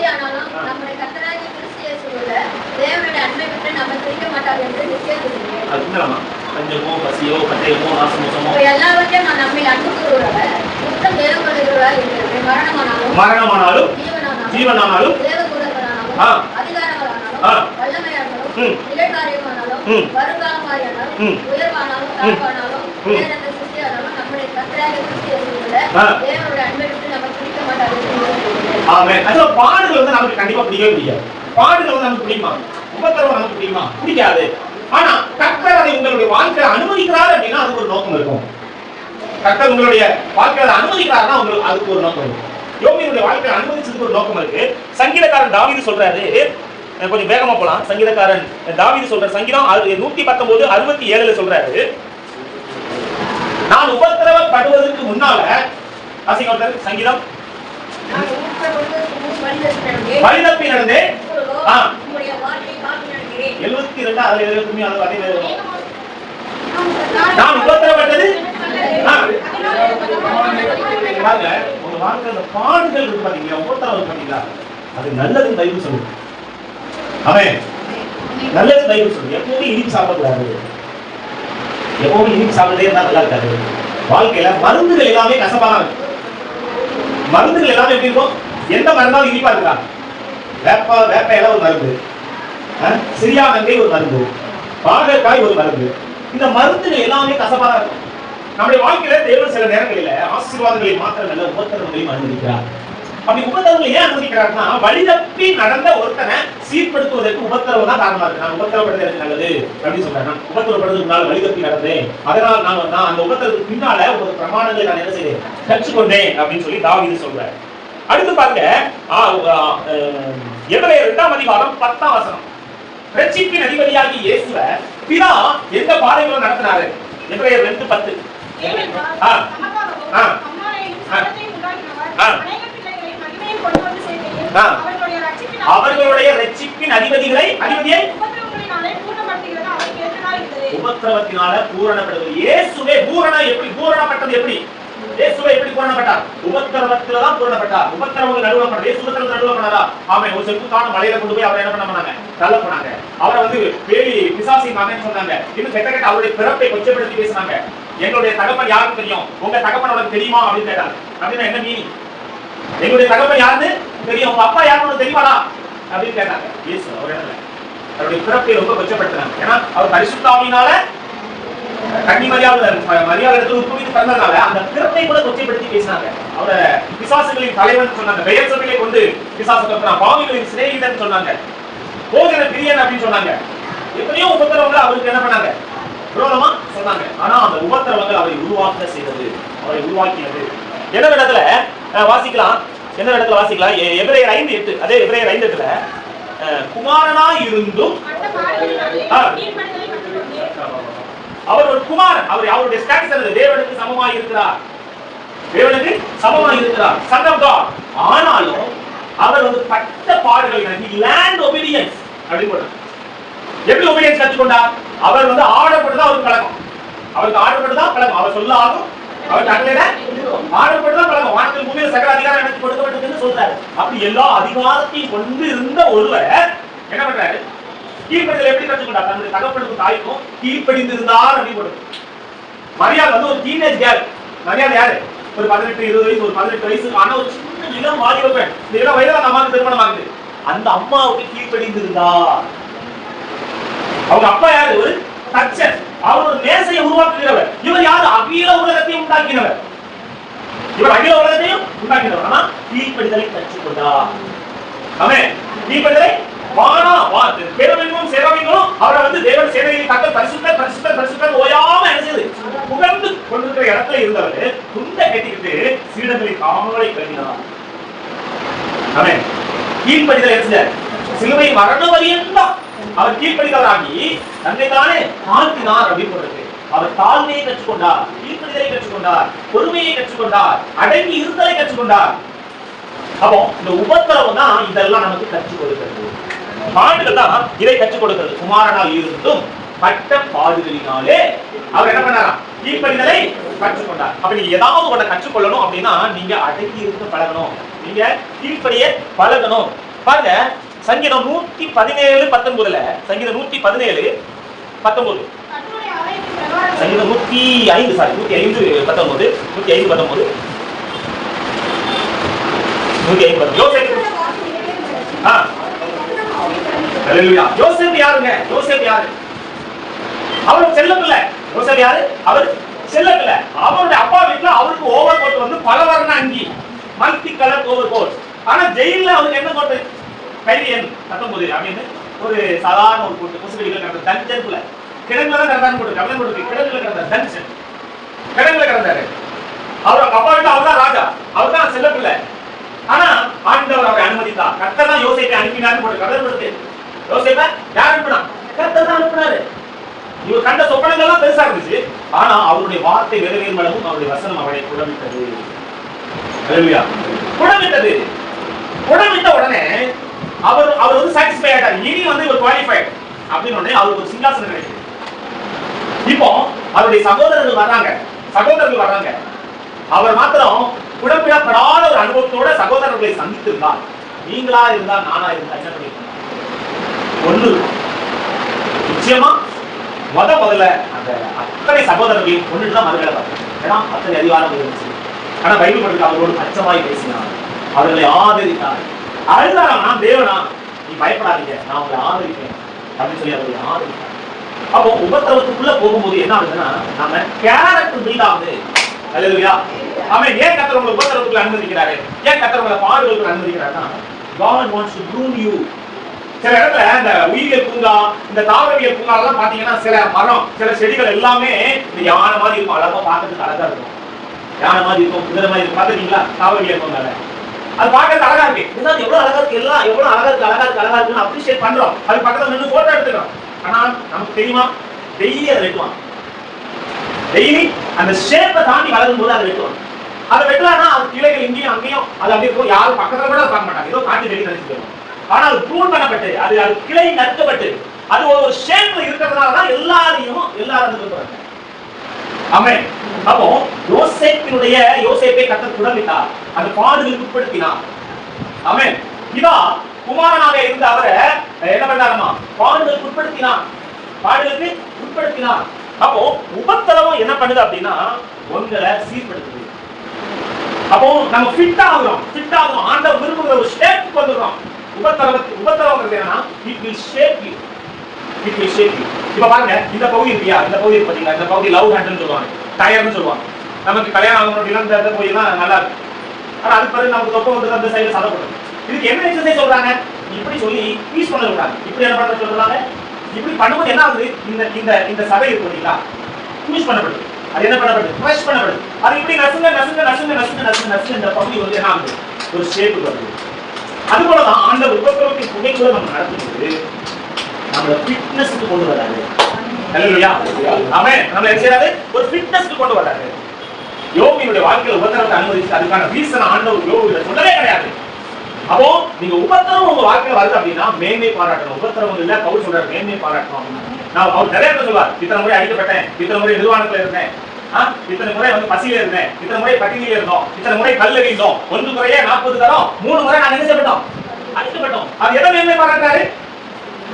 பஞ்சமோ பசியோ பட்டயமோ நாசமோசமோ எல்லாவற்றையும் நம்மை அன்பு கூறுகிறவர் சுத்தம் தேவப்படுகிறவர் இருக்கிறது. மரணமானாலும் ஜீவனானாலும் அதிகாரங்களானாலும் வல்லமையானாலும் நிகழ்காரியமானாலும் வருங்காலமானாலும் உயர்வானாலும் தாழ்வானாலும் வேறெந்த சிருஷ்டியானாலும் நம்முடைய கர்த்தராகிய கிறிஸ்து இயேசுவுள்ள தேவனுடைய அன்பை விட்டு நம்ம பிரிக்க மாட்டார்கள். ஆமென். அதோ பாடுகள் வந்து நமக்கு கண்டிப்பா பிடிக்கவே பிடிக்காது. பாடுகள் வந்து நமக்கு பிடிக்குமா? உபத்திரவம் நமக்கு பிடிக்குமா? பிடிக்காது. ஆனா கர்த்தர் அதை உங்களுடைய வாழ்க்கையை அனுமதிக்கிறார் அப்படின்னா அதுக்கு ஒரு நோக்கம் இருக்கும். கர்த்தர் உங்களுடைய வாழ்க்கையை அனுமதிக்கிறாருன்னா உங்களுக்கு அதுக்கு ஒரு நோக்கம் இருக்கும். யோபினுடைய வாழ்க்கையை அனுமதிச்சதுக்கு ஒரு நோக்கம் இருக்கு. சங்கீதக்காரன் தாவீது சொல்றாரு, கொஞ்சம் வேகமா போலாம். சங்கீதக்காரன் தாவீது சொல்ற சங்கீதம் 119 67 சொல்றாரு, நான் உபத்திரவப்படுவதற்கு முன்னால சங்கீதம் பரிதப்பி நடந்தே 72 நான் உபத்திரப்பட்டது உங்க வாழ்க்கையில பாடுகள் இருக்கு பாத்தீங்களா, உபத்திரவம் பாத்தீங்களா, அது நல்லது பைபிள் சொல்லுது. அவன் நல்லது பைபிள் சொல்லுது. எப்பவுமே இனிப்பு சாப்பிடக்கூடாது, எப்பவுமே இனிப்பு சாப்பிட்டே இருந்தா நல்லா இருக்காது. வாழ்க்கையில மருந்துகள் எல்லாமே கசப்பான இருக்கு. மருந்துகள் எல்லாமே எப்படி இருக்கும்? எந்த மருந்தாலும் இனிப்பா இருக்கா? வேப்ப இலை ஒரு மருந்து, சிரியா நங்கை ஒரு மருந்து, பாகற்காய் ஒரு மருந்து. இந்த மருந்துகள் எல்லாமே கசப்பான இருக்கும். நம்முடைய வாழ்க்கையில தேவன் சில நேரங்களில ஆசீர்வாதங்களை மாத்திரமல்ல உபத்திரவங்களையும் அனுமதிக்கிறார். அப்படி உபத்திரவங்களை ஏன் அனுமதிக்கிறார்னா, வழிதப்பி நடந்த ஒருத்தனை சீர்படுத்துவதற்கு உபத்திரவம் தான் காரணமா இருக்கு. நான் உபத்திரப்படுறது எனக்கு நல்லது அப்படின்னு சொல்றேன். நான் உபத்திரப்படுறதுக்கு முன்னால் வழிதப்பி நடந்தேன், அதனால் நான் அந்த உபத்திரத்துக்கு பின்னால ஒரு பிரமாணங்களை நான் என்ன செய்தேன், கற்றுக்கொண்டேன் அப்படின்னு சொல்லி தாவீது சொல்றார். அடுத்து பாருங்க, எபிரேயர் 2ஆம் அதிகாரம் 10ஆம் வசனம். ரட்சிப்பின் அதிபதியாகிய இயேசுவை பிதா எந்த பாதைகளும் நடத்தினாரு? எபிரேயர் 2:10. அவர்களுடைய ரட்சிப்பின் அதிபதியை உபத்திரவத்தினால பூரணப்படுவது. இயேசுவே பூரணம் எப்படி பூரணப்பட்டது? எப்படி இயேசுவே எப்படி பூரணப்பட்டார்? உபத்திரவத்தில தான் பூரணப்பட்டார். உபத்திரவங்கள் நடுவுல பண்ணார். இயேசு உபத்திரவத்துல நடுவுல பண்ணாரா? ஆமென். ஒரு செப்புக்கான மலையில கொண்டு போய் அவரை என்ன பண்ணாங்க? தள்ள போனாங்க. அவரை வந்து பேலி பிசாசின் மகன் சொன்னாங்க. இன்னும் கெட்ட அவருடைய பிறப்பை கொச்சைப்படுத்தி பேசினாங்க. எங்களுடைய தகப்பன் யாருக்கு தெரியும்? உங்க தகப்பன் உனக்கு தெரியுமா அப்படின்னு கேட்டாங்க. அப்படின்னா என்ன மீனிங்? எங்களுடைய தகப்பன் யாருன்னு தெரியும், உங்க அப்பா யாருன்னு தெரியுமாடா அப்படின்னு கேட்டாங்க. இயேசு அவருடைய பிறப்பை ரொம்ப கொச்சப்படுத்தினாங்க. ஏன்னா அவர் பரிசுத்தாவினால கன்னி மரியாதை உட்புவித்து பிறந்ததுனால அந்த பிறப்பை கூட கொச்சைப்படுத்தி பேசினாங்க. அவரை பிசாசுகளின் தலைவன் சொன்னாங்க. பெயர் சொல்லிலே கொண்டு பிசாசு பாவிகளின் சிநேகிதன் சொன்னாங்க. போஜன பிரியன் அப்படின்னு சொன்னாங்க. எத்தனையோ உபத்திரவங்களை அவருக்கு என்ன பண்ணாங்க? விரோதமா சொன்னாங்க. ஆனா அந்த உபத்திரவங்கள் அவரை உருவாக்க செய்தது, அவரை உருவாக்கினது. என்ன இடத்துல வாசிக்கலாம்? என்ன இடத்துல வாசிக்கலாம்? எபிரேயர் 5:8. அதே எபிரேயர் 5:8 குமாரனா இருந்தும் அவர் ஒரு குமாரன். அவர் அவருடைய ஸ்டேட்டஸ் என்னது? தேவனுக்கு சமமாய் இருக்கிறார். தேவனுக்கு சமமாய் இருக்கிறார், சன் ஆஃப் காட். ஆனாலும் அவர் வந்து பட்ட பாடுகள் லேண்ட் ஒபீடியன்ஸ் அப்படி போட்டார். எப்படி ஒபீடியன்ஸ் கற்றுக்கொண்டார்? அவர் வந்து ஆடப்பட்டுதான் அவருக்கு பழக்கம். அவருக்கு ஆடப்பட்டுதான் பழக்கம். அவர் சொல்ல ஆகும், அவர் தகவல ஆடப்பட்டுதான் பழக்கம். வானத்தில் பூமியில் சகல அதிகாரம் எனக்கு கொடுக்கப்பட்டதுன்னு சொல்றாரு. அப்படி எல்லா அதிகாரத்தையும் கொண்டு இருந்த ஒருவர் என்ன பண்றாரு? கீழ்ப்படிதல் எப்படி கற்றுக்கொண்டார்? தன்னுடைய தகப்பனுக்கும் தாய்க்கும் கீழ்ப்படிந்திருந்தார் அப்படின்னு போடுது. மரியாதை வந்து ஒரு டீனேஜ் கேர்ள். மரியாதை யாரு? ஒரு 18-20 வயசு, ஒரு 18 வயசு. ஆனா ஒரு சின்ன இளம் வாலிப பெண். இந்த இளம் வயதுல அந்த அம்மாவுக்கு திருமணம் ஆகுது. அந்த அம்மாவுக்கு கீழ்ப்படிந்திருந்தார். அவங்க அப்பா யாரு? ஒரு தச்சன். அவர் ஒரு மேசையை உருவாக்குகிறவர். இவர் யாரு? அகில உலகத்தையும் உண்டாக்கினவர். இவர் அகில உலகத்தையும் உண்டாக்கினவர். ஆனா கீழ்ப்படிதலை கற்றுக்கொண்டார். ஆமென். கீழ்ப்படிதலை அவரை வந்து தேவன் சேனையில் தக்க பரிசுத்தர் பரிசுத்தர் பரிசுத்தர் ஓயாம என்ன செய்து புகழ்ந்து கொண்டிருக்கிற இடத்துல இருந்தவர் துண்ட கட்டிக்கிட்டு சீடர்களின் காமங்களை கருதினார். ஆமென். கீழ்ப்படிதல் என்ன? சிலுவை மரண வரியெல்லாம் அவர் கீழ்ப்படிதவராகி தன்னை தானே தாழ்த்தினார் அப்படின்னு போடுறது. அவர் தாழ்மையை கற்றுக்கொண்டார், கீழ்ப்படிதலை கற்றுக்கொண்டார், பொறுமையை கற்றுக்கொண்டார், அடங்கி இருந்தலை கற்றுக்கொண்டார். அப்போ இந்த உபத்திரவம் தான் இதெல்லாம் நமக்கு கற்றுக் கொடுக்கிறது. பாடுகள் தான் இதை கற்றுக் கொடுக்கிறது. குமாரனால் இருந்தும் பட்ட பாடுகளினாலே அவர் என்ன பண்ணாராம்? கீழ்ப்படிதலை கற்றுக்கொண்டார். அப்ப நீங்க ஏதாவது ஒன்றை கற்றுக்கொள்ளணும் அப்படின்னா நீங்க அடங்கி இருந்து பழகணும், நீங்க கீழ்ப்படிய பழகணும். பாருங்க, சங்கீதம் 117:19. சங்கீதம் 117:19. சங்கீதம் 105:19. 105:19. யோசேப்பு யாருங்க? யோசேப்பு யாரு? அவர் செல்லப்பிள்ளை. யோசேப்பு யாரு? அவர் செல்லப்பிள்ளை. அவருடைய அப்பா வீட்டுல அவருக்கு ஓவர் கோட் வந்து பல வர்ண அங்கி, மல்டி கலர் ஓவர் கோட். ஆனா ஜெயில அவருக்கு என்ன கோட்? கைதியன் 19 அப்படின்னு ஒரு சாதாரண ஒரு கோட். முசுகடிகள் கிடந்த தஞ்சன்ல கிடங்குல தான் கிடந்தான்னு போட்டு கவலை போட்டு கிடங்குல கிடந்த தஞ்சன் கிடங்குல கிடந்தாரு. அவர் அப்பா வீட்டுல அவர் தான் ராஜா, அவர் தான் செல்லப்பிள்ளை. ஆனா ஆண்டவர் அவரை அனுமதித்தார். கர்த்தர் தான் யோசேப்பை அனுப்பினார்னு போட்டு கதை படுத்து. யோசேப்பை யார் அனுப்பினா? கர்த்தர் தான் அனுப்பினாரு. இவர் கண்ட சொப்பனங்கள் எல்லாம் பெருசா இருந்துச்சு. ஆனா அவருடைய வார்த்தை நிறைவேறும் அளவும் அவருடைய வசனம் அவரை குழம்பிட்டது. ஹல்லேலூயா. குழம்பிட்டது. குழம்பிட்ட உடனே அவர் வந்து சாட்டிஸ்ஃபை ஆயிட்டார். இனி வந்து இவர் குவாலிஃபைட் அப்படின்னு உடனே அவருக்கு ஒரு சிங்காசனம் கிடைக்குது. இப்போ அவருடைய சகோதரர்கள் வர்றாங்க. அவர் மாத்திரம் குழம்பிடப்படாத ஒரு அனுபவத்தோட சகோதரர்களை சந்தித்திருந்தார். நீங்களா இருந்தா நானா இருந்தா என்ன பண்ணிருக்கோம்? ஒண்ணு நிச்சயமா முதல்ல அந்த அத்தனை சகோதரர்களையும் கொண்டுதான் மறுவேலை பார்த்தேன். ஏன்னா அத்தனை அதிகாரம் இருந்துச்சு. ஆனா பைபிள் படிக்க அவர்களோடு அச்சமாய் பேசினார், அவர்களை ஆதரித்தார். அழுதாராம், நான் தேவனா, நீ பயப்படாதீங்க, நான் உங்களை ஆதரிப்பேன் அப்படின்னு சொல்லி அவர்களை ஆதரித்தார். அப்போ உபத்திரவத்துக்குள்ள போகும்போது என்ன ஆகுதுன்னா நம்ம கேரக்டர் பில்ட் ஆகுது. அல்லேலூயா. ஆமென். ஏன் கர்த்தர் உங்களை உபத்திரவத்துக்குள்ள அனுமதிக்கிறாரு? ஏன் கர்த்தர் உங்களை பாடுகளுக்கு அனுமதிக்கிறாருன்னா God wants to groom you. சில இடத்துல இந்த உயிரியல் பூங்கா, இந்த தாவரவியல் பூங்கா எல்லாம் பாத்தீங்கன்னா சில மரம், சில செடிகள் எல்லாமே இந்த யானை மாதிரி இருக்கும். அழகா பார்க்கறதுக்கு அழகா இருக்கும். யானை மாதிரி இருக்கும், குதிரை மாதிரி இருக்கும். பாத்துட்டீங்களா தாவரவியல் பூங்கால? அது பார்க்கறதுக்கு அழகா இருக்கு. இதெல்லாம் எவ்வளவு அழகா இருக்கு, எல்லாம் எவ்வளவு அழகா இருக்குன்னு அப்ரிஷியேட் பண்றோம். அது பக்கத்துல நின்று போட்டோ எடுத்துக்கிறோம். ஆனா நமக்கு தெரியுமா, டெய்லி அதை வெட்டுவான். டெய்லி அந்த ஷேப்பை தாண்டி வளரும் போது அதை வெட்டுவான். அதை வெட்டலாம்னா அது கிளைகள் இங்கேயும் அங்கேயும் அது அப்படி இருக்கும். யாரும் பக்கத்துல கூட பார்க்க மாட்டாங்க, ஏதோ காட்டி வெளியே நினைச்சுக்கணும். ஆனா அது ப்ரூன் பண்ணப்பட்டு, அது கிளை நறுக்கப்பட்டு, அது ஒரு ஷேப்ல இருக்கிறதுனாலதான் எல்லாரும் இருக்கிறாங்க. ஆமென். அப்போ யோசேப்பை கர்த்தர் குழம்பிட்டார், அந்த பாடுகளுக்கு உட்படுத்தினார். ஆமென். இதா குமாரனாக இருந்த அவரை என்ன பண்ணாருமா? பாடுகளுக்கு உட்படுத்தினார். அப்போ உபத்திரவம் என்ன பண்ணுது அப்படின்னா உங்களை சீர்படுத்துது. அப்போ நம்ம ஃபிட் ஆகுறோம். ஆண்டவர் விரும்புகிற ஒரு ஷேப்புக்கு வந்துடுறோம். உபத்திரவங்கிறது என்னன்னா it will shape you. இப்ப பாருங்க, இந்த பகுதி இருக்கியா, இந்த பகுதி பாத்தீங்களா, இந்த பகுதி லவ் ஹேண்ட்னு சொல்லுவாங்க, டயர்னு சொல்லுவாங்க. நமக்கு கல்யாணம் ஆகணும் அப்படின்னா இந்த பகுதியெல்லாம் நல்லா இருக்கு. ஆனா அது பிறகு நமக்கு தொப்பை வந்து அந்த சைடுல சதப்படும். இதுக்கு என்ன எக்ஸசைஸ் சொல்றாங்க? இப்படி சொல்லி பீஸ் பண்ண சொல்றாங்க. இப்படி என்ன பண்ண சொல்றாங்க? இப்படி பண்ணும்போது என்ன ஆகுது? இந்த சதை இருக்கு பாத்தீங்களா, பீஸ் பண்ணப்படுது. அது என்ன பண்ணப்படுது? க்ரஷ் பண்ணப்படுது. அது இப்படி நசுங்க இந்த பகுதி வந்து என்ன ஆகுது? ஒரு ஷேப்புக்கு வருது. அதுபோலதான் அந்த உபத்திரவத்தின் புகைக்குள்ள நம்ம நடத்தும்போது நம்மள ஃபிட்னஸ்க்கு கொண்டு வராது. ஹல்லேலூயா. ஆமென். நம்மள என்ன செய்றாரு? ஒரு ஃபிட்னஸ்க்கு கொண்டு வராரு. யோபினுடைய வாழ்க்கையில உபத்திரவத்தை அனுமதிச்சு அதுக்கான ரீசன் ஆண்டவர் யோபில சொல்லவே கிடையாது. அப்போ நீங்க உபத்திரவம் உங்க வாழ்க்கையில வருது அப்படின்னா மேன்மை பாராட்டணும். உபத்திரவம் இல்ல, பவுல் சொல்றாரு மேன்மை பாராட்டணும். நான் அவர் நிறைய பேர் சொல்வார், இத்தனை முறை அடிக்கப்பட்டேன், இத்தனை முறை நிர்வாணத்துல இருந்தேன், இத்தனை முறை வந்து பசியில இருந்தேன், இத்தனை முறை பட்டினியில இருந்தோம், இத்தனை முறை கல்லெறிந்தோம், 1 முறையே 40 தரம், 3 முறை நான் என்ன செய்யப்பட்டோம்? அடிக்கப்பட்டோம். அது எதை மேன்மை பாராட்டுறாரு?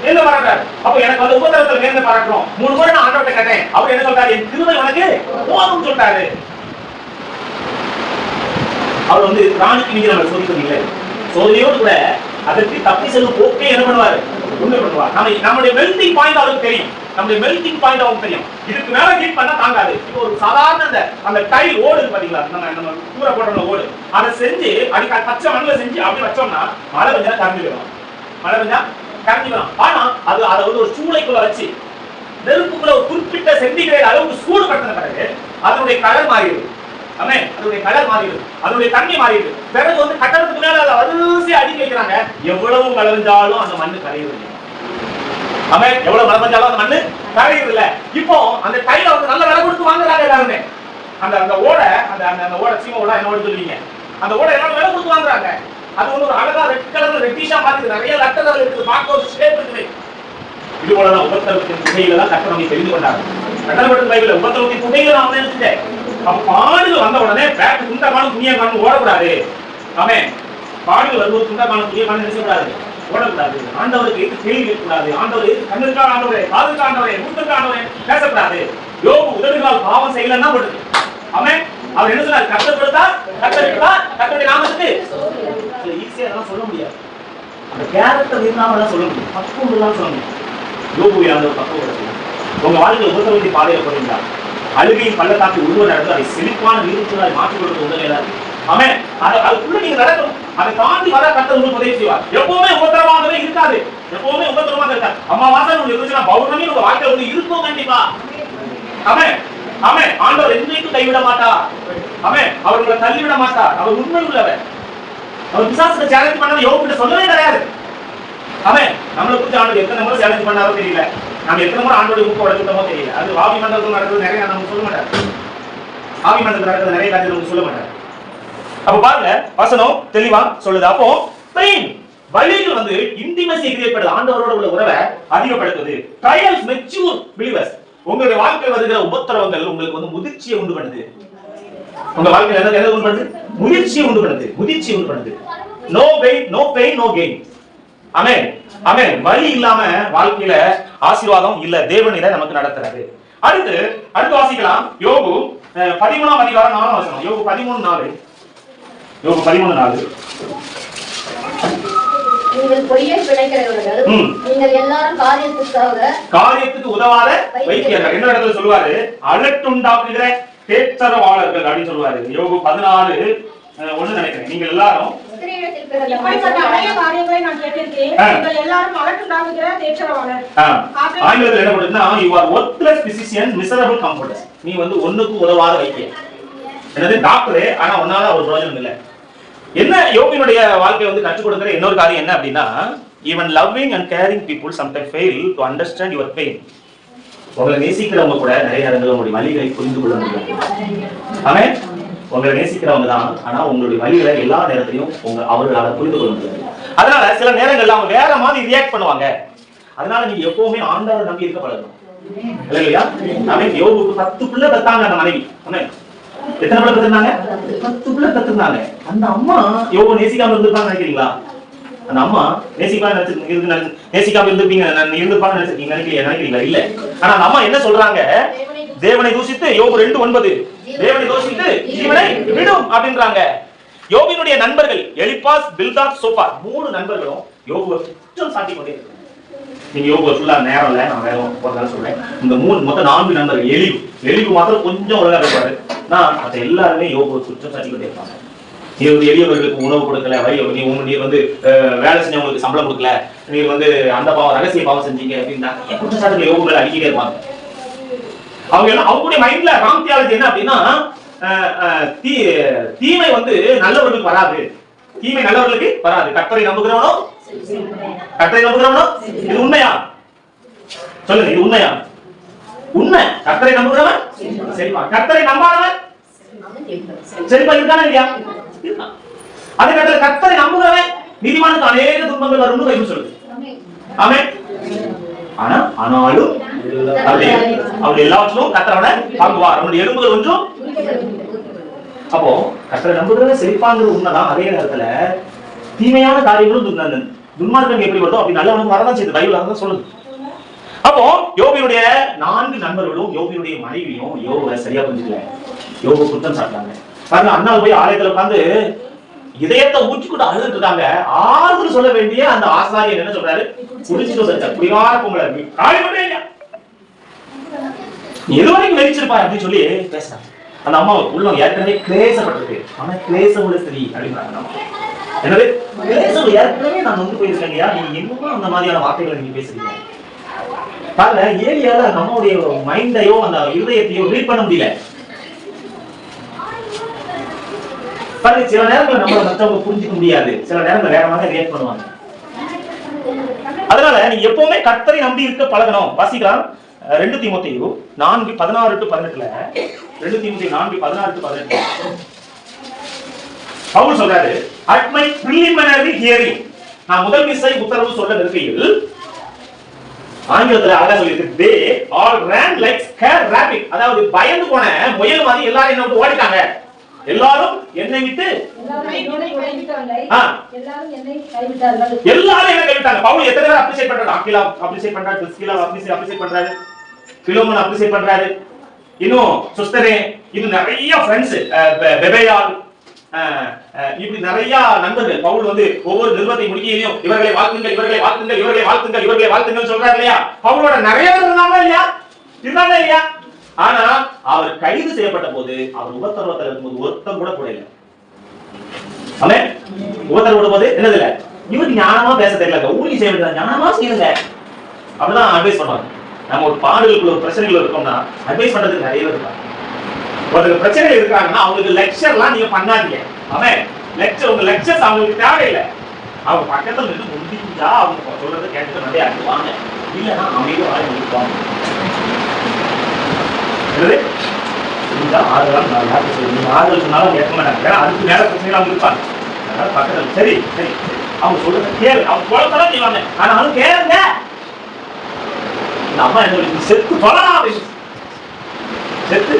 மேன்மை பாராட்டுறாரு. அப்போ எனக்கு வந்து உபத்திரவத்துல மேன்மை பாராட்டுறோம். 3 முறை நான் ஆண்டவர்கிட்ட கேட்டேன், அவர் என்ன சொல்றாரு? என் கிருபை உனக்கு போதும்னு சொல்றாரு. அவர் வந்து ராணிக்கு நீங்க நம்ம சோதிக்கிறீங்களே, சோதனையோடு கூட அதற்கு தப்பி செல்லும் போக்கே என்ன பண்ணுவாரு? உண்மை பண்ணுவார். நம்முடைய மெல்டிங் பாயிண்ட் அவருக்கு தெரியும். இதுக்கு மேல ஹீட் பண்ணா தாங்காது. இப்போ ஒரு சாதாரண அந்த டைல் ஓடு பாத்தீங்களா, நம்ம கூரை போடுற ஓடு, அதை செஞ்சு அடிக்க பச்சை மண்ணில் செஞ்சு அப்படி வச்சோம்னா மழை பெஞ்சா கரைஞ்சு வரும். ஆனா அதை வந்து ஒரு சூளைக்குள்ள வச்சு நெருப்புக்குள்ள ஒரு குறிப்பிட்ட சென்டிகிரேட் அளவுக்கு சூடு படுத்தின பிறகு அதனுடைய கலர் மாறிடுது. அதனுடைய தண்ணி மாறிடுது. பிறகு வந்து கட்டடத்துக்கு மேல அதை வரிசையா அடிக்க வைக்கிறாங்க. எவ்வளவு கலஞ்சாலும் அந்த மண்ணு கரையுது. எவ்வளவு மழை பெஞ்சாலும் அந்த மண்ணு கரையுது இல்ல. இப்போ அந்த டைல வந்து நல்ல விலை கொடுத்து வாங்குறாங்க எல்லாருமே. அந்த ஓடை, அந்த ஓடை சீம ஓடை என்ன ஓடு சொல்லுவீங்க, அந்த ஓடை எல்லாரும் விலை கொடுத்து வாங்குறாங்க. அது வந்து ஒரு அழகா ரெட் கலர்ல ரெட்டிஷா மாறிது, நிறைய லட்டங்கள் இருக்குது, பார்க்க ஒரு ஷேப் இருக்குது. இது போலதான் உபத்திரவத்தின் புகையில தான் கர்த்தர் நம்மை தெரிந்து கொண்டார். கட்டளப்பட்ட பைபிள்ல உபத்திரவத்தின் புகையில நான் நினைச்சிட்டேன். அப்ப பாடுகள் வந்த உடனே பேக் துண்டக்கானும் துணியக்கானும் ஓடக்கூடாது. ஆமென். பாடுகள் வரும்போது துண்டக்கானும் துணியக்கானும் நினைச்சக்கூடாது, ஓடக்கூடாது. ஆண்டவருக்கு எது கேள்வி கேட்கக்கூடாது. ஆண்டவர் எது கண்ணுக்கான ஆண்டவரே, காதுக்கான ஆண்டவரே, மூக்குக்கான ஆண்டவரே பேசக்கூடாது. யோபு உதடுகளால் பாவம் செய்யலன்னா போடுது. ஆமென். அவர் என்ன சொன்னார்? கஷ்டப்படுத்தா கர்த்தருடைய நாமத்துக்கு ஈஸியா அதெல்லாம் சொல்ல முடியாது. அந்த கேரக்டர் இருந்தாலும் தான் சொல்ல முடியும், பக்குவம் தான் சொல்ல முடியும். யோபுவை அந்த பக்குவம் உங்க வாழ்க்கையில் உபத்திரவத்தை பாதையில போறீங்களா? அழுகையின் பள்ளத்தாக்கு உருவ நடந்து அதை செழிப்பான நீருக்குள்ளாய் மாற்றிக் கொடுக்க உதவியா இருக்கு. ஆமென். அதுக்குள்ள நீங்க நடக்கணும். அதை தாண்டி வர கர்த்தர் உங்களுக்கு உதவி செய்வார். எப்பவுமே உபத்திரவமாகவே இருக்காது. அமாவாசை உங்களுக்கு இருந்துச்சுன்னா பௌர்ணமி உங்க வாழ்க்கையில வந்து இருக்கும் கண்டிப்பா. ஆமென். ஆமென். ஆண்டவர் என்றைக்கும் கைவிட மாட்டார். ஆமென். அவர் உங்களை தள்ளிவிட மாட்டார். அவர் உண்மை உள்ளவர். அவர் பிசாசுக்கு சேலஞ்ச் பண்ணாம யோபு கிட்ட சொல்லவே கிடையாது. அவன் நம்மளை குறித்து ஆண்டவர் எத்தனை முறை சேலஞ்ச் பண்ணாரோ தெரியல, நம்ம எத்தனை முறை ஆண்டோட ஊக்க உடைச்சிட்டோமோ தெரியல. அது ஆவி மண்டலத்தில் நடக்கிறது நிறைய நம்ம சொல்ல மாட்டார். ஆவி மண்டலத்தில் நடக்கிறது நிறைய காரியங்கள் நம்ம சொல்ல மாட்டார். அப்ப பாருங்க வசனம் தெளிவா சொல்லுது. அப்போ பெயின் வலிகள் வந்து இன்டிமசி கிரியேட் பண்ணுது, ஆண்டவரோட உள்ள உறவை அதிகப்படுத்துது. Trials mature believers. உங்களுடைய வாழ்க்கையில் வருகிற உபத்திரவங்கள் உங்களுக்கு வந்து முதிர்ச்சியை உண்டு பண்ணுது. உங்க வாழ்க்கையில் என்ன உண்டு பண்ணுது? முதிர்ச்சியை உண்டு பண்ணுது, முதிர்ச்சியை உண்டு பண்ணுது. No pain no pain no gain. ஆமென் ஆமென். வலி இல்லாம வாழ்க்கையில ஆசீர்வாதம் இல்ல, தேவனிட நமக்கு நடத்துறாரு. அடுத்து வாசிக்கலாம் யோபு 13ஆம் அதிகாரம் 4ஆம் வசனம். யோபு 13:4. யோபு 13:4. நீங்கள் பொய்யை பிழைக்கிறவர்கள், நீங்கள் எல்லாரும் காரியத்துக்கு உதவாத வைத்தியர்கள். என்ன இடத்துல சொல்லுவாரு? அலட்டுண்டாக்குகிற தேற்றரவாளர்கள் அப்படின்னு சொல்லுவாரு. யோபு 14:1 நினைக்கிறேன். நீங்கள் எல்லாரும் ஆங்கிலத்தில் என்ன பண்ணுதுன்னா, you are worthless physician, miserable comforters. நீ வந்து ஒண்ணுக்கு உதவாத வைத்தியர். என்னது டாக்டரே, ஆனா ஒன்னால ஒரு பிரயோஜனம் இல்லை. என்ன யோபினுடைய வாழ்க்கை வந்து கற்றுக் கொடுக்கிற இன்னொரு காரியம் என்ன அப்படின்னா, even loving and caring people sometimes fail to understand your pain. உங்களை நேசிக்கிறவங்க கூட நிறைய நேரங்களில் உங்களுடைய வலிகளை புரிந்து கொள்ள முடியாது. ஆமென். உங்களை நேசிக்கிறவங்க தான், ஆனா உங்களுடைய வலிகளை எல்லா நேரத்திலையும் அவர்களால் புரிந்து கொள்ள முடியாது. அதனால சில நேரங்கள்ல அவங்க வேற மாதிரி ரியாக்ட் பண்ணுவாங்க. அதனால நீங்க எப்பவுமே ஆண்டவரை நம்பி இருக்க பழகணும். இல்லையா? ஆமென். யோபுக்கு 10 பிள்ளை பெத்தாங்க அந்த மனைவி. ஆமென். எத்தனை பிள்ளை பெத்திருந்தாங்க? 10 பிள்ளை பெத்திருந்தாங்க. அந்த அம்மா யோபு நேசிக்காம இருந்திருப்பாங்க நினைக்கிறீங்களா? அந்த அம்மா நேசிக்காம இருந்திருப்பீங்க, இருந்திருப்பாங்க நினைக்கிறீங்களா? இல்ல. ஆனா அந்த அம்மா என்ன சொல்றாங்க? தேவனை தூஷித்து, யோபு 2:9, தேவனை தூஷித்து ஜீவனை விடும் அப்படின்றாங்க. யோபினுடைய நண்பர்கள் எலிபாஸ், பில்தாத், சோபார் 3 நண்பர்களும் யோபுவை குற்றம் சாட்டி கொண்டே இருக்காங்க. நீங்க யோபுவை ஃபுல்லா நேரம் இல்ல, நான் வேற ஒரு நாள் சொல்றேன். இந்த மொத்தம் 4 நண்பர்கள். எலிவு மாத்திரம் கொஞ்சம் ஒழுங்கா இருப்பாரு. மற்ற எல்லாருமே யோபுவை குற்றம் சாட்டி கொண்டே இருப்பாங்க. நீ வந்து எளியவர்களுக்கு உணவு கொடுக்கல, நீ வந்து வேலை செஞ்சவங்களுக்கு சம்பளம் கொடுக்கல, நீ வந்து அந்த பாவம் ரகசிய பாவம் செஞ்சீங்க அப்படின்னா குற்றச்சாட்டுகள் யோபு மேல அடிக்கிட்டே இருப்பாங்க. அவங்களுடைய மைண்ட்ல ராங் தியாலஜி என்ன அப்படின்னா, தீமை வந்து நல்லவர்களுக்கு வராது, தீமை நல்லவர்களுக்கு வராது. கர்த்தரை நம்புகிறவனோ இது உண்மையா? சொல்லுங்க, இது உண்மையா? உண்மை. கர்த்தரை நம்புகிறவன் சரிப்பா, கர்த்தரை நம்பாதவன் சரிப்பா இருக்கானா இல்லையா? அதே நேரத்தில் கர்த்தரை நம்புகிறவன் நீதிமானுக்கு அநேக துன்பங்கள் வரும்னு பைபிள் சொல்லுது. ஆமென். ஆனாலும் அவருடைய எல்லாவற்றிலும் கர்த்தரவனை தாங்குவார், அவருடைய எலும்புகள் ஒன்றும். அப்போ கர்த்தரை நம்புகிறவன் செழிப்பாங்கிறது உண்மைதான். அதே நேரத்துல தீமையான காரியங்களும் துன்மார்க்கம் எப்படி வருதோ அப்படி நல்லவனுக்கு வரதான் செய்யுது. பைபிள் அதான் சொல்லுது. அப்போ யோபினுடைய 4 நண்பர்களும் யோபினுடைய மனைவியும் யோபுவை சரியா புரிஞ்சுக்கல. யோபு குற்றம் சாட்டுறாங்க. பாருங்க, அண்ணால் போய் ஆலயத்துல உட்கார்ந்து இதயத்தை ஊற்றிக்கிட்டு அழுதுட்டு இருக்காங்க. ஆறுதல் சொல்ல வேண்டிய அந்த ஆசாரியர் என்ன சொல்றாரு? குடிச்சிட்டு வந்தார், குடிகார பொங்கல எதுவரைக்கும் வெறிச்சிருப்பா அப்படின்னு சொல்லி பேசுறாங்க. அந்த அம்மா உள்ளவங்க ஏற்கனவே கிளேசப்பட்டிருக்கு. ஆனா கிளேசமுள்ள ஸ்திரீ அப்படின்றாங்க. எனவே ஏற்கனவே நான் வந்து போயிருக்கேங்கய்யா, நீங்க இன்னும் அந்த மாதிரியான வார்த்தைகளை நீங்க பேசுறீங்க. பாருங்க, ஏலியால நம்மளுடைய மைண்டையோ அந்த இருதயத்தையோ ரீட் பண்ண முடியல. பாருங்க, சில நேரங்கள் நம்ம மற்றவங்க புரிஞ்சுக்க முடியாது, சில நேரங்கள் வேற மாதிரி ரியாக்ட் பண்ணுவாங்க. அதனால நீங்க எப்பவுமே கர்த்தரை நம்பி இருக்க பழகணும். வாசிக்கலாம் 2 தீமோத்தேயு 4:16-18. 2 தீமோத்தேயு 4:16-18 பவுல் சொல்றாரு, at my preliminary hearing, நான் முதல் விசை உத்தரவு சொல்ல இருக்கையில், ஆங்கிலத்துல அழகா சொல்லிருக்கு, they all ran like scared rabbit. அதாவது பயந்து போன முயல் மாதிரி எல்லாரும் என்ன விட்டு ஓடிட்டாங்க. எல்லாரும் என்னை விட்டு எல்லாரும் என்ன கைவிட்டாங்க. பவுல் எத்தனை பேர் அப்ரிஷியேட் பண்றாரு? அகிலா அப்ரிஷியேட் பண்றாரு, பிரிஸ்கிலா அப்ரிஷியேட் பண்றாரு, பிலோமோன் அப்ரிஷியேட் பண்றாரு, இன்னும் சுஸ்தனே, இன்னும் நிறைய ஃப்ரெண்ட்ஸ், பெபேயால், இப்படி நிறைய நண்பர்கள். பவுல் வந்து ஒவ்வொரு நிருபத்தை முடிக்கையிலும் இவர்களை வாழ்த்துங்கள், இவர்களை வாழ்த்துங்கள், இவர்களை வாழ்த்துங்கள், இவர்களை வாழ்த்துங்கள் சொல்றாரு இல்லையா? பவுலோட நிறைய பேர் இருந்தாங்க இல்லையா? ஆனா அவர் கைது செய்யப்பட்ட போது அவர் உபத்திரவத்தில் இருக்கும்போது ஒருத்தம் கூட இல்லை. ஆமென். உபத்திரவப்படும் போது என்னது இல்ல, இவருக்கு ஞானமா பேச தெரியல, ஊழி செய்ய வேண்டியது ஞானமா செய்யுங்க அப்படிதான் அட்வைஸ் பண்ணுவாங்க. நம்ம ஒரு பாடலுக்குள்ள ஒரு பிரச்சனைகள் இருக்கோம்னா அட்வைஸ் பண்றதுக்கு நிறைய பேர் இருக்காங்க. ஒரு பிரச்சனை இருக்காங்கன்னா அவங்களுக்கு லெக்சர்லாம் நீங்க பண்ணாதீங்க. ஆமென். உங்க லெக்சர்ஸ் அவங்களுக்கு தேவையில்லை. அவங்க பக்கத்துல இருந்து முடிஞ்சா அவங்க சொல்றதை கேட்டுட்டு நிறைய வாங்க, இல்லைன்னா அமைதியா வாங்கி முடிப்பாங்க. முடிஞ்சா 6 நாள் 4 நாள் சரி, நீங்க 6 சொன்னாலும் கேட்க மாட்டாங்க, ஏன்னா அதுக்கு மேல பிரச்சனை அவங்க இருப்பாங்க. அதனால பக்கத்துல சரி சரி அவங்க சொல்றதை கேளு, அவங்க குழப்பதான் செய்வாங்க, ஆனாலும் கேளுங்க. இந்த அம்மா என்ன செத்து சொல்லலாம் அப்படின்னு செத்து